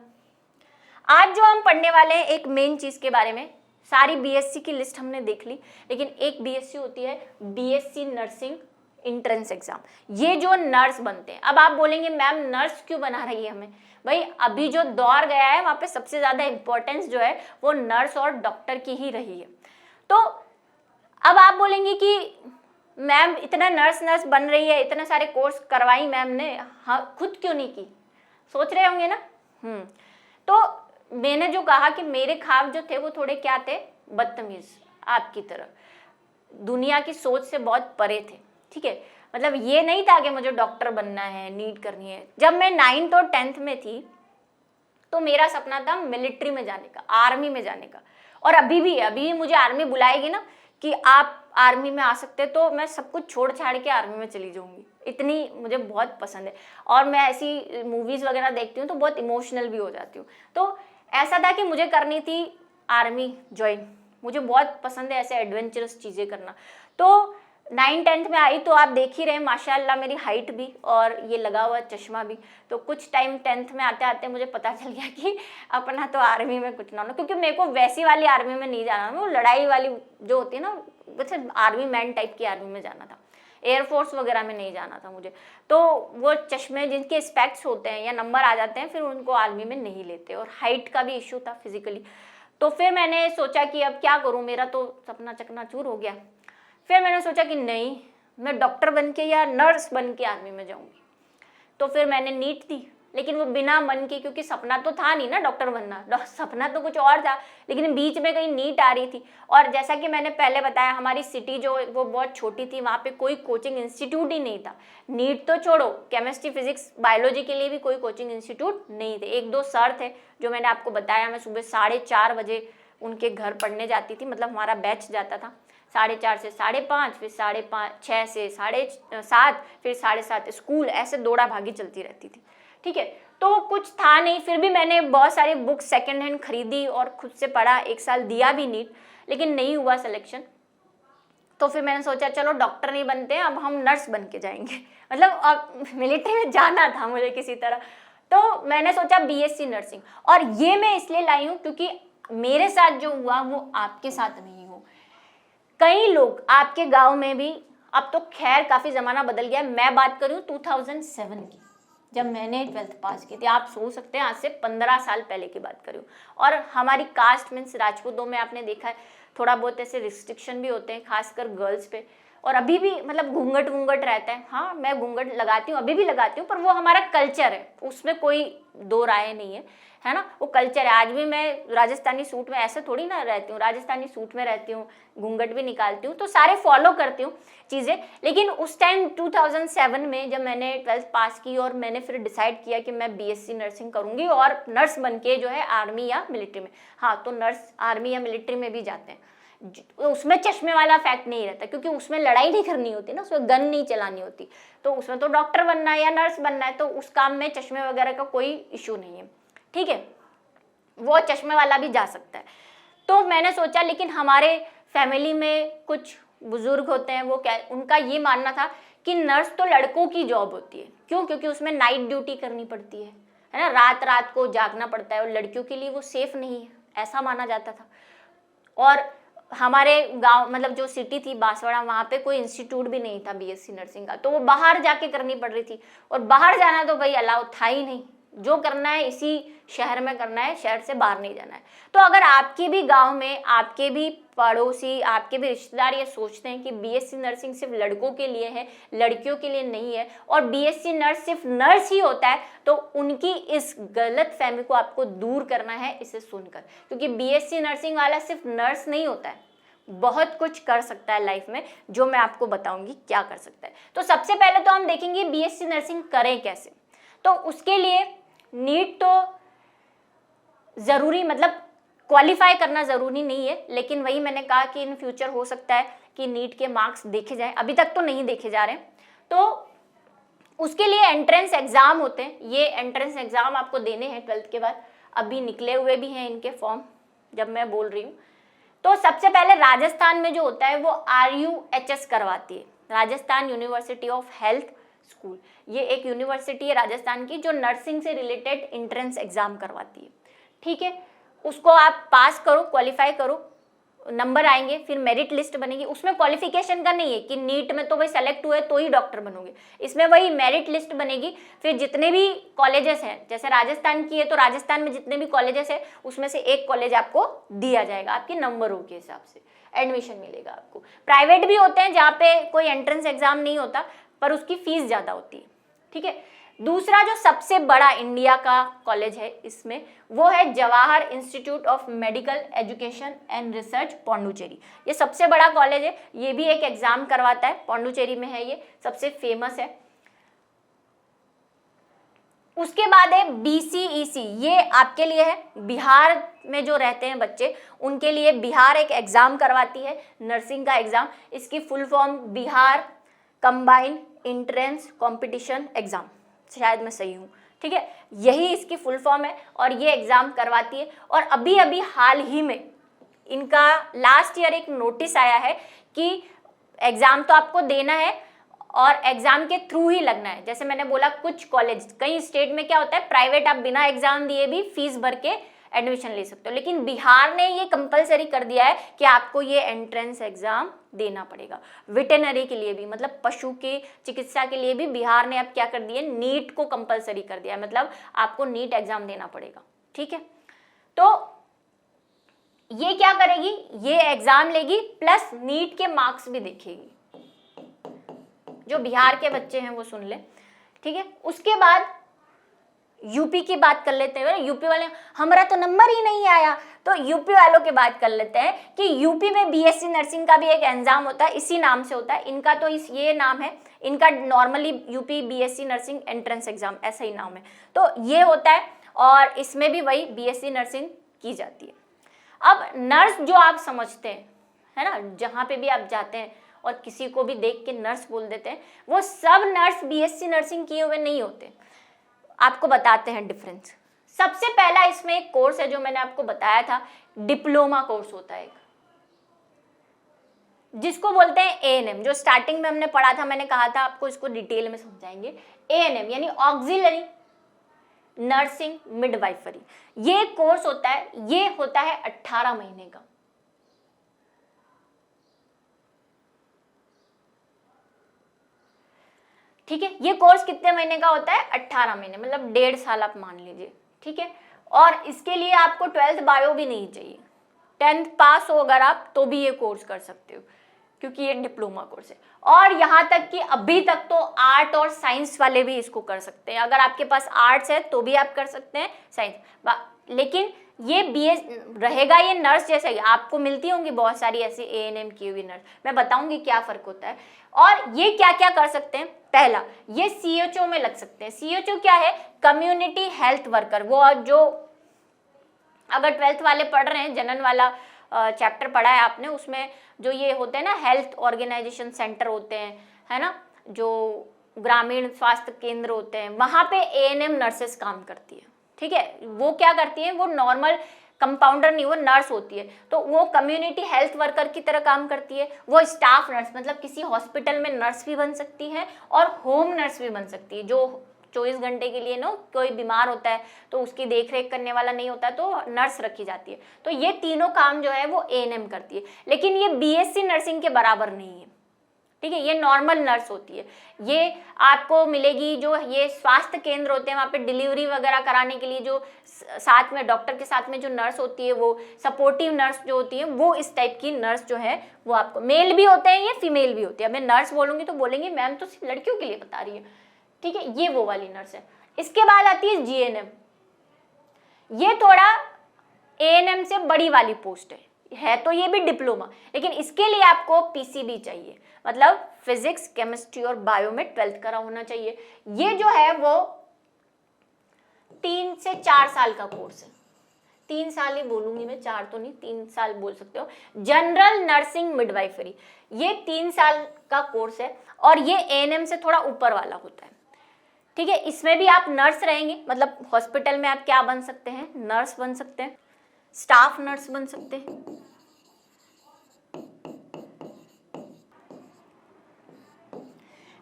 आज जो हम पढ़ने वाले हैं एक मेन चीज के बारे में, सारी बीएससी की लिस्ट हमने देख ली, लेकिन एक बीएससी होती है बीएससी नर्सिंग एंट्रेंस एग्जाम। ये जो नर्स बनते हैं, अब आप बोलेंगे मैम नर्स क्यों बना रही है हमें? भाई अभी जो दौर गया है वहां पे सबसे ज्यादा इंपॉर्टेंस जो है वो नर्स और डॉक्टर की ही रही है। तो अब आप बोलेंगे कि मैम इतना नर्स बन रही है, इतने सारे कोर्स करवाई मैम ने, हाँ खुद क्यों नहीं की? सोच रहे होंगे ना। तो मैंने जो कहा कि मेरे ख्वाब जो थे वो थोड़े क्या थे, बदतमीज आपकी तरह, दुनिया की सोच से बहुत परे थे, ठीक है। मतलब ये नहीं था कि मुझे डॉक्टर बनना है, नीट करनी है। जब मैं 9th और 10th में थी तो मेरा सपना था मिलिट्री में जाने का, आर्मी में जाने का। और अभी भी मुझे आर्मी बुलाएगी ना कि आप आर्मी में आ सकते हैं तो मैं सब कुछ छोड़ छाड़ के आर्मी में चली जाऊंगी, इतनी मुझे बहुत पसंद है। और मैं ऐसी मूवीज वगैरह देखती हूँ तो बहुत इमोशनल भी हो जाती हूँ। तो ऐसा था कि मुझे करनी थी आर्मी ज्वाइन, मुझे बहुत पसंद है ऐसे एडवेंचरस चीज़ें करना। तो 9th-10th में आई तो आप देख ही रहे हैं माशाल्लाह मेरी हाइट भी और ये लगा हुआ चश्मा भी। तो कुछ टाइम 10th में आते आते मुझे पता चल गया कि अपना तो आर्मी में कुछ ना हो, क्योंकि मेरे को वैसी वाली आर्मी में नहीं जाना, वो लड़ाई वाली जो होती है ना, वैसे आर्मी मैन टाइप की आर्मी में जाना था, एयरफोर्स वगैरह में नहीं जाना था मुझे। तो वो चश्मे जिनके स्पेक्स होते हैं या नंबर आ जाते हैं फिर उनको आर्मी में नहीं लेते, और हाइट का भी इशू था फिजिकली। तो फिर मैंने सोचा कि अब क्या करूं, मेरा तो सपना चकनाचूर हो गया। फिर मैंने सोचा कि नहीं, मैं डॉक्टर बन के या नर्स बन के आर्मी में जाऊंगी। तो फिर मैंने नीट दी, लेकिन वो बिना मन के, क्योंकि सपना तो था नहीं ना डॉक्टर बनना, सपना तो कुछ और था। लेकिन बीच में कहीं नीट आ रही थी, और जैसा कि मैंने पहले बताया हमारी सिटी जो वो बहुत छोटी थी, वहाँ पे कोई कोचिंग इंस्टीट्यूट ही नहीं था। नीट तो छोड़ो, केमिस्ट्री फिजिक्स बायोलॉजी के लिए भी कोई कोचिंग इंस्टीट्यूट नहीं थे। 1-2 सर थे जो मैंने आपको बताया, मैं सुबह 4:30 बजे उनके घर पढ़ने जाती थी। मतलब हमारा बैच जाता था 4:30 से 5:30, फिर 6 से 7:30, फिर 7:30 स्कूल, ऐसे दौड़ा भागी चलती रहती थी, ठीक है। तो कुछ था नहीं, फिर भी मैंने बहुत सारी बुक्स सेकंड हैंड खरीदी और खुद से पढ़ा। 1 साल दिया भी नीट, लेकिन नहीं हुआ सिलेक्शन। तो फिर मैंने सोचा चलो डॉक्टर नहीं बनते हैं, अब हम नर्स बन के जाएंगे। मतलब अब मिलिट्री में जाना था मुझे किसी तरह। तो मैंने सोचा बीएससी नर्सिंग, और ये मैं इसलिए लाई हूँ क्योंकि मेरे साथ जो हुआ वो आपके साथ नहीं हो। कई लोग आपके गांव में भी, अब तो खैर काफी जमाना बदल गया, मैं बात करूं 2007 की, जब मैंने 12th पास की थी। आप सोच सकते हैं आज से 15 साल पहले की बात करूं। और हमारी कास्ट मीन्स राजपूतों में आपने देखा है थोड़ा बहुत ऐसे रिस्ट्रिक्शन भी होते हैं, खासकर गर्ल्स पे। और अभी भी मतलब घूंघट रहता है। हाँ मैं घूंघट लगाती हूँ, अभी भी लगाती हूँ, पर वो हमारा कल्चर है, उसमें कोई दो राय नहीं है ना। वो कल्चर है। आज भी मैं राजस्थानी सूट में ऐसे थोड़ी ना रहती हूँ, राजस्थानी सूट में रहती हूँ, घूंघट भी निकालती हूँ, तो सारे फॉलो करती हूँ चीज़ें। लेकिन उस टाइम 2007 में जब मैंने 12th पास की और मैंने फिर डिसाइड किया कि मैं बीएससी नर्सिंग करूँगी और नर्स बन के जो है आर्मी या मिलिट्री में, हाँ तो नर्स आर्मी या मिलिट्री में भी जाते हैं, उसमें चश्मे वाला फैक्ट नहीं रहता, क्योंकि उसमें लड़ाई नहीं करनी होती ना, उसमें गन नहीं चलानी होती, तो उसमें तो डॉक्टर बनना है या नर्स बनना है, तो उस काम में चश्मे वगैरह का कोई इशू नहीं है, ठीक है, वो चश्मे वाला भी जा सकता है। तो मैंने सोचा, लेकिन हमारे फैमिली में कुछ बुजुर्ग होते हैं, वो क्या, उनका ये मानना था कि नर्स तो लड़कों की जॉब होती है। क्यों? क्योंकि उसमें नाइट ड्यूटी करनी पड़ती है ना, रात रात को जागना पड़ता है, और लड़कियों के लिए वो सेफ नहीं है, ऐसा माना जाता था। और हमारे गांव, मतलब जो सिटी थी बांसवाड़ा, वहाँ पे कोई इंस्टीट्यूट भी नहीं था बीएससी नर्सिंग का, तो वो बाहर जाके करनी पड़ रही थी, और बाहर जाना तो भाई अलाउ था ही नहीं, जो करना है इसी शहर में करना है, शहर से बाहर नहीं जाना है। तो अगर आपके भी गांव में, आपके भी पड़ोसी, आपके भी रिश्तेदार ये सोचते हैं कि बीएससी नर्सिंग सिर्फ लड़कों के लिए है, लड़कियों के लिए नहीं है, और बीएससी नर्स सिर्फ नर्स ही होता है, तो उनकी इस गलत फहमी को आपको दूर करना है इसे सुनकर, क्योंकि बीएससी नर्सिंग वाला सिर्फ नर्स नहीं होता है, बहुत कुछ कर सकता है लाइफ में, जो मैं आपको बताऊंगी क्या कर सकता है। तो सबसे पहले तो हम देखेंगे बीएससी नर्सिंग करें कैसे। तो उसके लिए नीट तो जरूरी, मतलब क्वालिफाई करना जरूरी नहीं है, लेकिन वही मैंने कहा कि इन फ्यूचर हो सकता है कि नीट के मार्क्स देखे जाएं, अभी तक तो नहीं देखे जा रहे हैं। तो उसके लिए एंट्रेंस एग्जाम होते हैं, ये एंट्रेंस एग्जाम आपको देने हैं 12th के बाद, अभी निकले हुए भी हैं इनके फॉर्म जब मैं बोल रही हूँ। तो सबसे पहले राजस्थान में जो होता है वो RUHS करवाती है, Rajasthan university of health school. ये एक यूनिवर्सिटी है राजस्थान की जो नर्सिंग से रिलेटेड एंट्रेंस एग्जाम करवाती है, ठीक है। उसको आप पास करो, क्वालिफाई करो, नंबर आएंगे, फिर मेरिट लिस्ट बनेगी। उसमें क्वालिफिकेशन का नहीं है कि नीट में तो वही सेलेक्ट हुए तो ही डॉक्टर बनोगे, इसमें वही मेरिट लिस्ट बनेगी। फिर जितने भी कॉलेजेस हैं, जैसे राजस्थान की है तो राजस्थान में जितने भी कॉलेजेस है उसमें से एक कॉलेज आपको दिया जाएगा, आपके नंबरों के हिसाब से एडमिशन मिलेगा आपको। प्राइवेट भी होते हैं जहाँ पे कोई एंट्रेंस एग्जाम नहीं होता, पर उसकी फीस ज़्यादा होती है, ठीक है। दूसरा जो सबसे बड़ा इंडिया का कॉलेज है इसमें, वो है Jawahar institute of medical education and research Pondicherry. ये सबसे बड़ा कॉलेज है, ये भी एक एग्जाम करवाता है, पौंडुचेरी में है, ये सबसे फेमस है। उसके बाद है BCEC, ये आपके लिए है, बिहार में जो रहते हैं बच्चे उनके लिए बिहार एक एग्जाम करवाती है, नर्सिंग का एग्जाम। इसकी full form Bihar combined entrance competition exam, शायद मैं सही हूँ, ठीक है, यही इसकी फुल फॉर्म है, और ये एग्जाम करवाती है। और अभी अभी हाल ही में इनका लास्ट ईयर एक नोटिस आया है कि एग्जाम तो आपको देना है और एग्जाम के थ्रू ही लगना है। जैसे मैंने बोला कुछ कॉलेज, कई स्टेट में क्या होता है, प्राइवेट आप बिना एग्जाम दिए भी फीस भर के एडमिशन ले सकते हो, लेकिन बिहार ने ये कंपलसरी कर दिया है कि आपको ये एंट्रेंस एग्जाम देना पड़ेगा। वेटेनरी के लिए भी, मतलब पशु के चिकित्सा के लिए भी बिहार ने अब क्या कर दिया, नीट को कंपलसरी कर दिया है, मतलब आपको नीट एग्जाम देना पड़ेगा, ठीक है। तो ये क्या करेगी, ये एग्जाम लेगी प्लस नीट के मार्क्स भी देखेगी। जो बिहार के बच्चे हैं वो सुन ले, ठीक है। उसके बाद यूपी की बात कर लेते हैं। यूपी वाले, हमारा तो नंबर ही नहीं आया, तो यूपी वालों की बात कर लेते हैं कि यूपी में बीएससी नर्सिंग का भी एक एग्जाम होता है, इसी नाम से होता है इनका, तो ये नाम है इनका, normally UP BSc nursing entrance exam ऐसा ही नाम है। तो ये होता है और इसमें भी वही बीएससी नर्सिंग की जाती है। अब नर्स जो आप समझते हैं, है ना, जहाँ पे भी आप जाते हैं और किसी को भी देख के नर्स बोल देते हैं, वो सब नर्स बीएससी नर्सिंग किए हुए नहीं होते। आपको बताते हैं डिफरेंस। सबसे पहला इसमें एक कोर्स है जो मैंने आपको बताया था, डिप्लोमा कोर्स होता है एक, जिसको बोलते हैं ANM, जो स्टार्टिंग में हमने पढ़ा था, मैंने कहा था आपको इसको डिटेल में समझाएंगे। ANM यानी ऑक्सिलरी नर्सिंग मिडवाइफरी, ये कोर्स होता है, ये होता है 18 महीने का। ठीक है, ये कोर्स कितने महीने का होता है, 18 महीने, मतलब 1.5 साल आप मान लीजिए, ठीक है। और इसके लिए आपको 12th बायो भी नहीं चाहिए, 10th पास हो अगर आप तो भी ये कोर्स कर सकते हो, क्योंकि ये डिप्लोमा कोर्स है। और यहाँ तक कि अभी तक तो आर्ट और साइंस वाले भी इसको कर सकते हैं, अगर आपके पास आर्ट्स है तो भी आप कर सकते हैं, साइंस, लेकिन ये BS रहेगा, ये नर्स जैसा ही आपको मिलती होंगी बहुत सारी ऐसी ANM की हुई नर्स, मैं बताऊंगी क्या फर्क होता है। और ये क्या क्या कर सकते हैं, पहला ये CHO में लग सकते हैं। CHO क्या है, कम्युनिटी हेल्थ वर्कर, वो जो अगर 12th वाले पढ़ रहे हैं, जनरल वाला चैप्टर पढ़ा है आपने, उसमें जो ये होते हैं ना हेल्थ ऑर्गेनाइजेशन सेंटर होते हैं, है ना, जो ग्रामीण स्वास्थ्य केंद्र होते हैं, वहाँ पे एएनएम नर्सेस काम करती है। ठीक है, वो क्या करती है, वो नॉर्मल कंपाउंडर नहीं, वो नर्स होती है, तो वो कम्युनिटी हेल्थ वर्कर की तरह काम करती है। वो स्टाफ नर्स, मतलब किसी हॉस्पिटल में नर्स भी बन सकती है और होम नर्स भी बन सकती है, जो 24 घंटे के लिए कोई बीमार होता है तो उसकी देखरेख करने वाला नहीं होता तो नर्स रखी जाती है। तो ये तीनों काम जो है वो एएनएम करती है, लेकिन ये बीएससी नर्सिंग के बराबर नहीं है। ठीक है, ये नॉर्मल नर्स होती है। ये आपको मिलेगी जो ये स्वास्थ्य केंद्र होते हैं, वहाँ पे डिलीवरी वगैरह कराने के लिए जो साथ में डॉक्टर के साथ में जो नर्स होती है, वो सपोर्टिव नर्स जो होती है, वो इस टाइप की नर्स जो है वो आपको, मेल भी होते हैं ये, फीमेल भी होती है। मैं नर्स बोलूंगी तो बोलेंगे मैम तो सिर्फ लड़कियों के लिए बता रही है। ठीक है, ये वो वाली नर्स है। इसके बाद आती है जीएनएम। ये थोड़ा एएनएम से बड़ी वाली पोस्ट है तो ये भी डिप्लोमा, लेकिन इसके लिए आपको पीसीबी चाहिए, मतलब फिजिक्स केमिस्ट्री और बायो में 12th करा होना चाहिए। ये जो है वो 3 से 4 साल का कोर्स है। 3 साल ही बोलूंगी मैं, 4 तो नहीं, 3 साल बोल सकते हो। जनरल नर्सिंग मिडवाइफरी, ये 3 साल का कोर्स है और ये एएनएम से थोड़ा ऊपर वाला होता है। ठीक है, इसमें भी आप नर्स रहेंगे, मतलब हॉस्पिटल में आप क्या बन सकते हैं, नर्स बन सकते हैं, स्टाफ नर्स बन सकते हैं।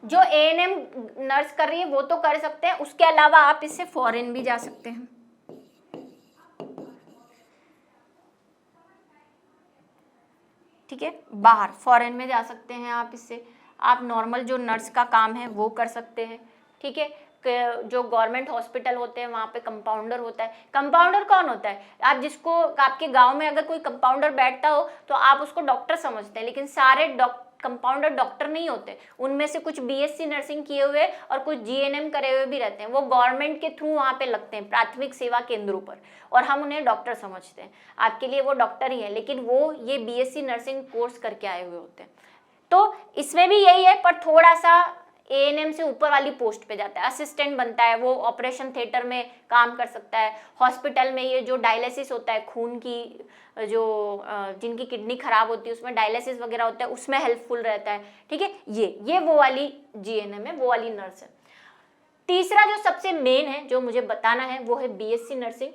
जो एएनएम नर्स कर रही है वो तो कर सकते हैं, उसके अलावा आप इससे फॉरेन भी जा सकते हैं। ठीक है, बाहर फॉरेन में जा सकते हैं आप इससे। आप नॉर्मल जो नर्स का काम है वो कर सकते हैं। ठीक है, जो गवर्नमेंट हॉस्पिटल होते हैं वहाँ पे कंपाउंडर होता है। कंपाउंडर कौन होता है, आप जिसको आपके गांव में अगर कोई कंपाउंडर बैठता हो तो आप उसको डॉक्टर समझते हैं, लेकिन सारे कंपाउंडर डॉक्टर नहीं होते, उनमें से कुछ बीएससी नर्सिंग किए हुए और कुछ जीएनएम करे हुए भी रहते हैं। वो गवर्नमेंट के थ्रू वहाँ पे लगते हैं प्राथमिक सेवा केंद्रों पर, और हम उन्हें डॉक्टर समझते हैं। आपके लिए वो डॉक्टर ही है, लेकिन वो ये बीएससी नर्सिंग कोर्स करके आए हुए होते हैं। तो इसमें भी यही है, पर थोड़ा सा एएनएम से ऊपर वाली पोस्ट पे जाता है, असिस्टेंट बनता है, वो ऑपरेशन थिएटर में काम कर सकता है। हॉस्पिटल में ये जो डायलिसिस होता है, खून की जो जिनकी किडनी खराब होती है उसमें डायलिसिस वगैरह होता है, उसमें हेल्पफुल रहता है। ठीक है, ये वो वाली जीएनएम है, वो वाली नर्स है। तीसरा जो सबसे मेन है जो मुझे बताना है वो है बीएससी नर्सिंग।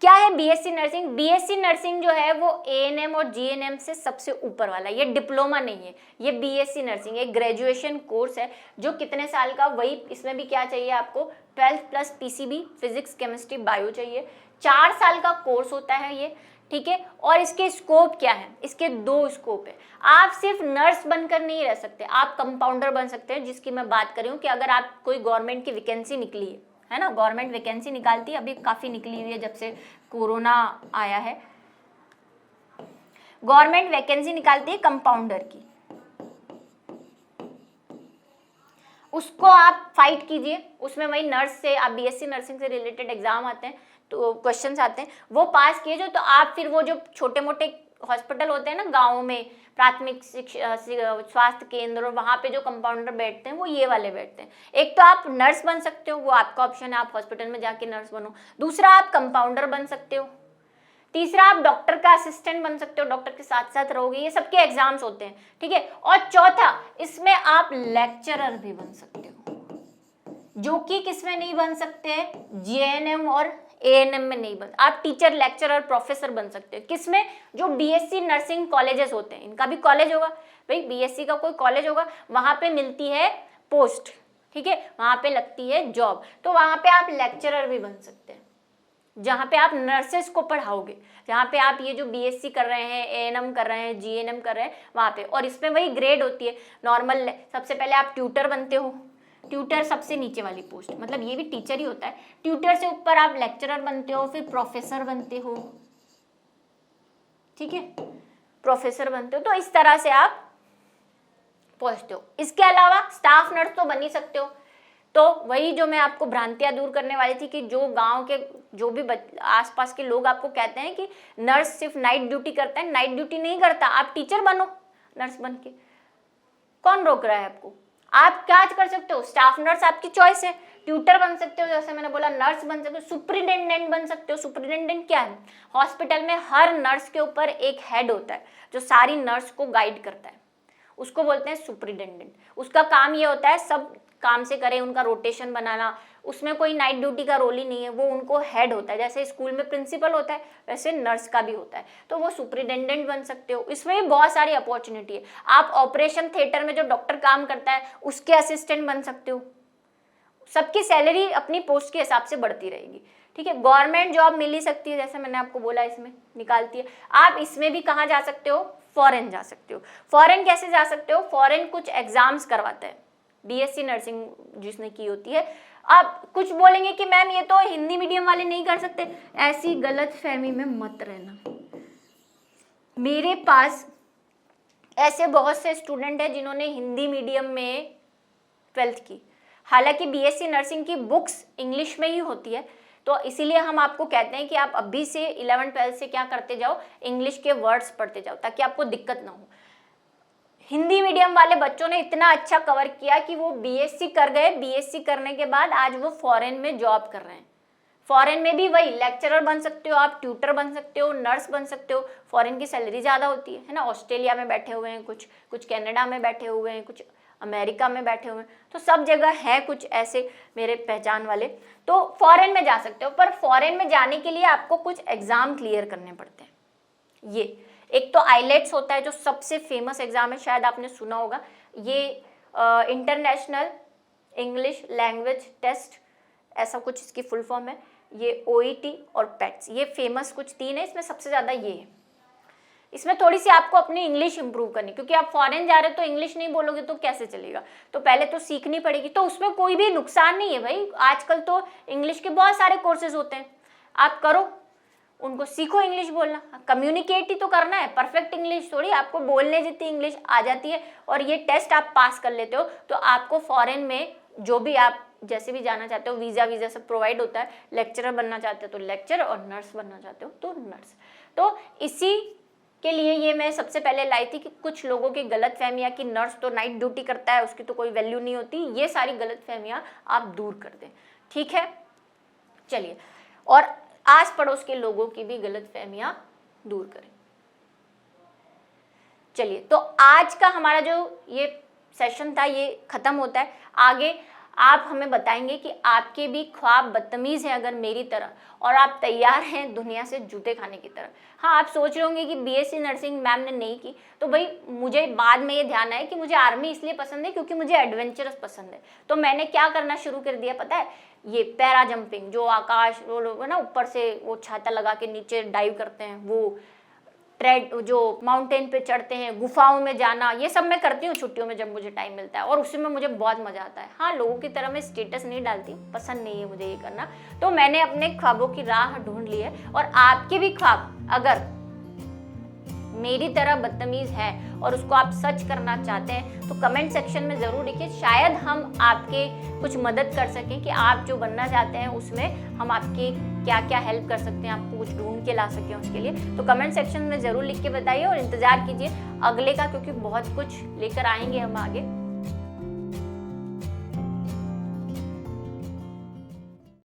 क्या है बीएससी नर्सिंग? बीएससी नर्सिंग जो है वो एएनएम और जीएनएम से सबसे ऊपर वाला, ये डिप्लोमा नहीं है, ये बीएससी नर्सिंग एक ग्रेजुएशन कोर्स है जो कितने साल का, वही इसमें भी क्या चाहिए आपको, 12th plus PCB physics chemistry bio चाहिए। 4 साल का कोर्स होता है ये। ठीक है, और इसके स्कोप क्या है, इसके 2 स्कोप है। आप सिर्फ नर्स बनकर नहीं रह सकते, आप कंपाउंडर बन सकते हैं, जिसकी मैं बात कर रही हूँ कि अगर आप कोई गवर्नमेंट की वैकेंसी निकली है ना, गवर्नमेंट वैकेंसी निकालती है, अभी काफ़ी निकली हुई है जब से कोरोना आया है। गवर्नमेंट वैकेंसी निकालती है कंपाउंडर की, उसको आप फाइट कीजिए। उसमें वही नर्स से, आप बीएससी नर्सिंग से रिलेटेड एग्जाम आते हैं तो क्वेश्चंस आते हैं, वो पास किए जो, तो आप फिर वो जो छोटे मोटे हॉस्पिटल होते हैं ना गाँव में, प्राथमिक स्वास्थ्य केंद्र, और वहाँ पे जो कंपाउंडर बैठते हैं वो ये वाले बैठते हैं। एक तो आप नर्स बन सकते हो, वो आपका ऑप्शन है, आप हॉस्पिटल में जाके नर्स बनो। दूसरा आप कंपाउंडर बन सकते हो। तीसरा आप डॉक्टर का असिस्टेंट बन सकते हो, डॉक्टर के साथ साथ रहोगे। ये सबके एग्जाम्स होते हैं। ठीक है, और चौथा इसमें आप लेक्चरर भी बन सकते हो, जो कि किसमें नहीं बन सकते, जीएनएम और एएनएम में नहीं बन। आप टीचर, लेक्चरर, प्रोफेसर बन सकते हो। किसमें, जो बीएससी नर्सिंग कॉलेजेस होते हैं, इनका भी कॉलेज होगा भाई, बीएससी का कोई कॉलेज होगा, वहां पे मिलती है पोस्ट। ठीक है, वहां पे लगती है जॉब, तो वहां पे आप लेक्चरर भी बन सकते हैं, जहाँ पे आप नर्सेस को पढ़ाओगे, जहाँ पे आप ये जो बीएससी कर रहे हैं, एएनएम कर रहे हैं, जीएनएम कर रहे हैं, वहाँ पे। और इसमें वही ग्रेड होती है नॉर्मल। सबसे पहले आप ट्यूटर बनते हो, ट्यूटर सबसे नीचे वाली पोस्ट, मतलब ये भी टीचर ही होता है। ट्यूटर से ऊपर आप लेक्चरर बनते हो, फिर प्रोफेसर बनते हो। ठीक है, प्रोफेसर बनते हो, तो इस तरह से आप पहुंचते हो। इसके अलावा स्टाफ नर्स तो बन ही सकते हो। तो वही जो मैं आपको भ्रांतियां दूर करने वाली थी कि जो गांव के जो भी आसपास के लोग आपको कहते हैं कि नर्स सिर्फ नाइट ड्यूटी करता है, नाइट ड्यूटी नहीं करता। आप टीचर बनो नर्स बन के, कौन रोक रहा है आपको? आप क्या कर सकते हो, स्टाफ नर्स आपकी चॉइस है। ट्यूटर बन सकते हो, जैसे मैंने बोला नर्स बन सकते हो, सुपरिटेंडेंट बन सकते हो। सुपरिटेंडेंट क्या है? हॉस्पिटल में हर नर्स के ऊपर एक हेड होता है जो सारी नर्स को गाइड करता है, उसको बोलते हैं सुपरिटेंडेंट। उसका काम ये होता है सब काम से करे, उनका रोटेशन बनाना, उसमें कोई नाइट ड्यूटी का रोल ही नहीं है, वो उनको हेड होता है। जैसे स्कूल में प्रिंसिपल होता है वैसे नर्स का भी होता है, तो वो सुपरिटेंडेंट बन सकते हो। इसमें भी बहुत सारी अपॉर्चुनिटी है। आप ऑपरेशन थिएटर में जो डॉक्टर काम करता है उसके असिस्टेंट बन सकते हो। सबकी सैलरी अपनी पोस्ट के हिसाब से बढ़ती रहेगी, ठीक है। गवर्नमेंट जॉब मिल ही सकती है, जैसे मैंने आपको बोला इसमें निकालती है। आप इसमें भी कहाँ जा सकते हो? फॉरेन जा सकते हो। फॉरेन कैसे जा सकते हो? फॉरेन कुछ एग्जाम्स करवाते हैं, बीएससी नर्सिंग जिसने की होती है। आप कुछ बोलेंगे कि मैम ये तो हिंदी मीडियम वाले नहीं कर सकते, ऐसी गलत फहमी में मत रहना। मेरे पास ऐसे बहुत से स्टूडेंट हैं जिन्होंने हिंदी मीडियम में 12th की, हालांकि बीएससी नर्सिंग की बुक्स इंग्लिश में ही होती है, तो इसीलिए हम आपको कहते हैं कि आप अभी से 11th-12th से क्या करते जाओ, इंग्लिश के वर्ड्स पढ़ते जाओ ताकि आपको दिक्कत ना हो। हिंदी मीडियम वाले बच्चों ने इतना अच्छा कवर किया कि वो बीएससी कर गए, बीएससी करने के बाद आज वो फॉरेन में जॉब कर रहे हैं। फॉरेन में भी वही लेक्चरर बन सकते हो आप, ट्यूटर बन सकते हो, नर्स बन सकते हो। फॉरेन की सैलरी ज़्यादा होती है ना। ऑस्ट्रेलिया में बैठे हुए हैं कुछ कनाडा में बैठे हुए हैं, कुछ अमेरिका में बैठे हुए हैं, तो सब जगह है कुछ ऐसे मेरे पहचान वाले, तो फॉरेन में जा सकते हो। पर फॉरेन में जाने के लिए आपको कुछ एग्ज़ाम क्लियर करने पड़ते हैं। ये एक तो आईलेट्स होता है जो सबसे फेमस एग्जाम है, शायद आपने सुना होगा। ये इंटरनेशनल इंग्लिश लैंग्वेज टेस्ट, ऐसा कुछ इसकी फुल फॉर्म है। ये ओईटी और पैट्स, ये फेमस कुछ 3 है, इसमें सबसे ज़्यादा ये है। इसमें थोड़ी सी आपको अपनी इंग्लिश इंप्रूव करनी, क्योंकि आप फॉरेन जा रहे हो तो इंग्लिश नहीं बोलोगे तो कैसे चलेगा, तो पहले तो सीखनी पड़ेगी। तो उसमें कोई भी नुकसान नहीं है भाई, आजकल तो इंग्लिश के बहुत सारे कोर्सेज होते हैं, आप करो, उनको सीखो इंग्लिश बोलना। कम्युनिकेट ही तो करना है, परफेक्ट इंग्लिश थोड़ी, आपको बोलने जितनी इंग्लिश आ जाती है और ये टेस्ट आप पास कर लेते हो तो आपको फॉरेन में जो भी आप जैसे भी जाना चाहते हो, वीज़ा सब प्रोवाइड होता है। लेक्चरर बनना चाहते हो तो लेक्चर, और नर्स बनना चाहते हो तो नर्स। तो इसी के लिए ये मैं सबसे पहले लाई थी कि कुछ लोगों की गलत फहमियाँ कि नर्स तो नाइट ड्यूटी करता है, उसकी तो कोई वैल्यू नहीं होती, ये सारी गलत फहमियाँ आप दूर कर दें, ठीक है। चलिए, और आस पड़ोस के लोगों की भी गलत फहमियाँ दूर करें। चलिए, तो आज का हमारा जो ये सेशन था ये खत्म होता है। आगे आप हमें बताएंगे कि आपके भी ख्वाब बदतमीज़ हैं अगर मेरी तरह, और आप तैयार हैं दुनिया से जूते खाने की तरह। हाँ, आप सोच रहे होंगे कि बीएससी नर्सिंग मैम ने नहीं की, तो भाई मुझे बाद में ये ध्यान आया कि मुझे आर्मी इसलिए पसंद है क्योंकि मुझे एडवेंचरस पसंद है। तो मैंने क्या करना शुरू कर दिया पता है, ये पैरा जंपिंग, जो आकाश वो लोग ना ऊपर से वो छाता लगा के नीचे डाइव करते हैं, वो ट्रेड जो माउंटेन पे चढ़ते हैं, गुफाओं में जाना, ये सब मैं करती हूँ छुट्टियों में जब मुझे टाइम मिलता है, और उसमें मुझे बहुत मज़ा आता है। हाँ, लोगों की तरह मैं स्टेटस नहीं डालती, पसंद नहीं है मुझे ये करना। तो मैंने अपने ख्वाबों की राह ढूंढ ली है, और आपके भी ख्वाब अगर मेरी तरह बदतमीज़ है और उसको आप सच करना चाहते हैं तो कमेंट सेक्शन में ज़रूर लिखिए, शायद हम आपके कुछ मदद कर सकें कि आप जो बनना चाहते हैं उसमें हम आपकी क्या क्या हेल्प कर सकते हैं, आपको कुछ ढूंढ के ला सकें उसके लिए। तो कमेंट सेक्शन में ज़रूर लिख के बताइए और इंतज़ार कीजिए अगले का, क्योंकि बहुत कुछ लेकर आएंगे हम आगे।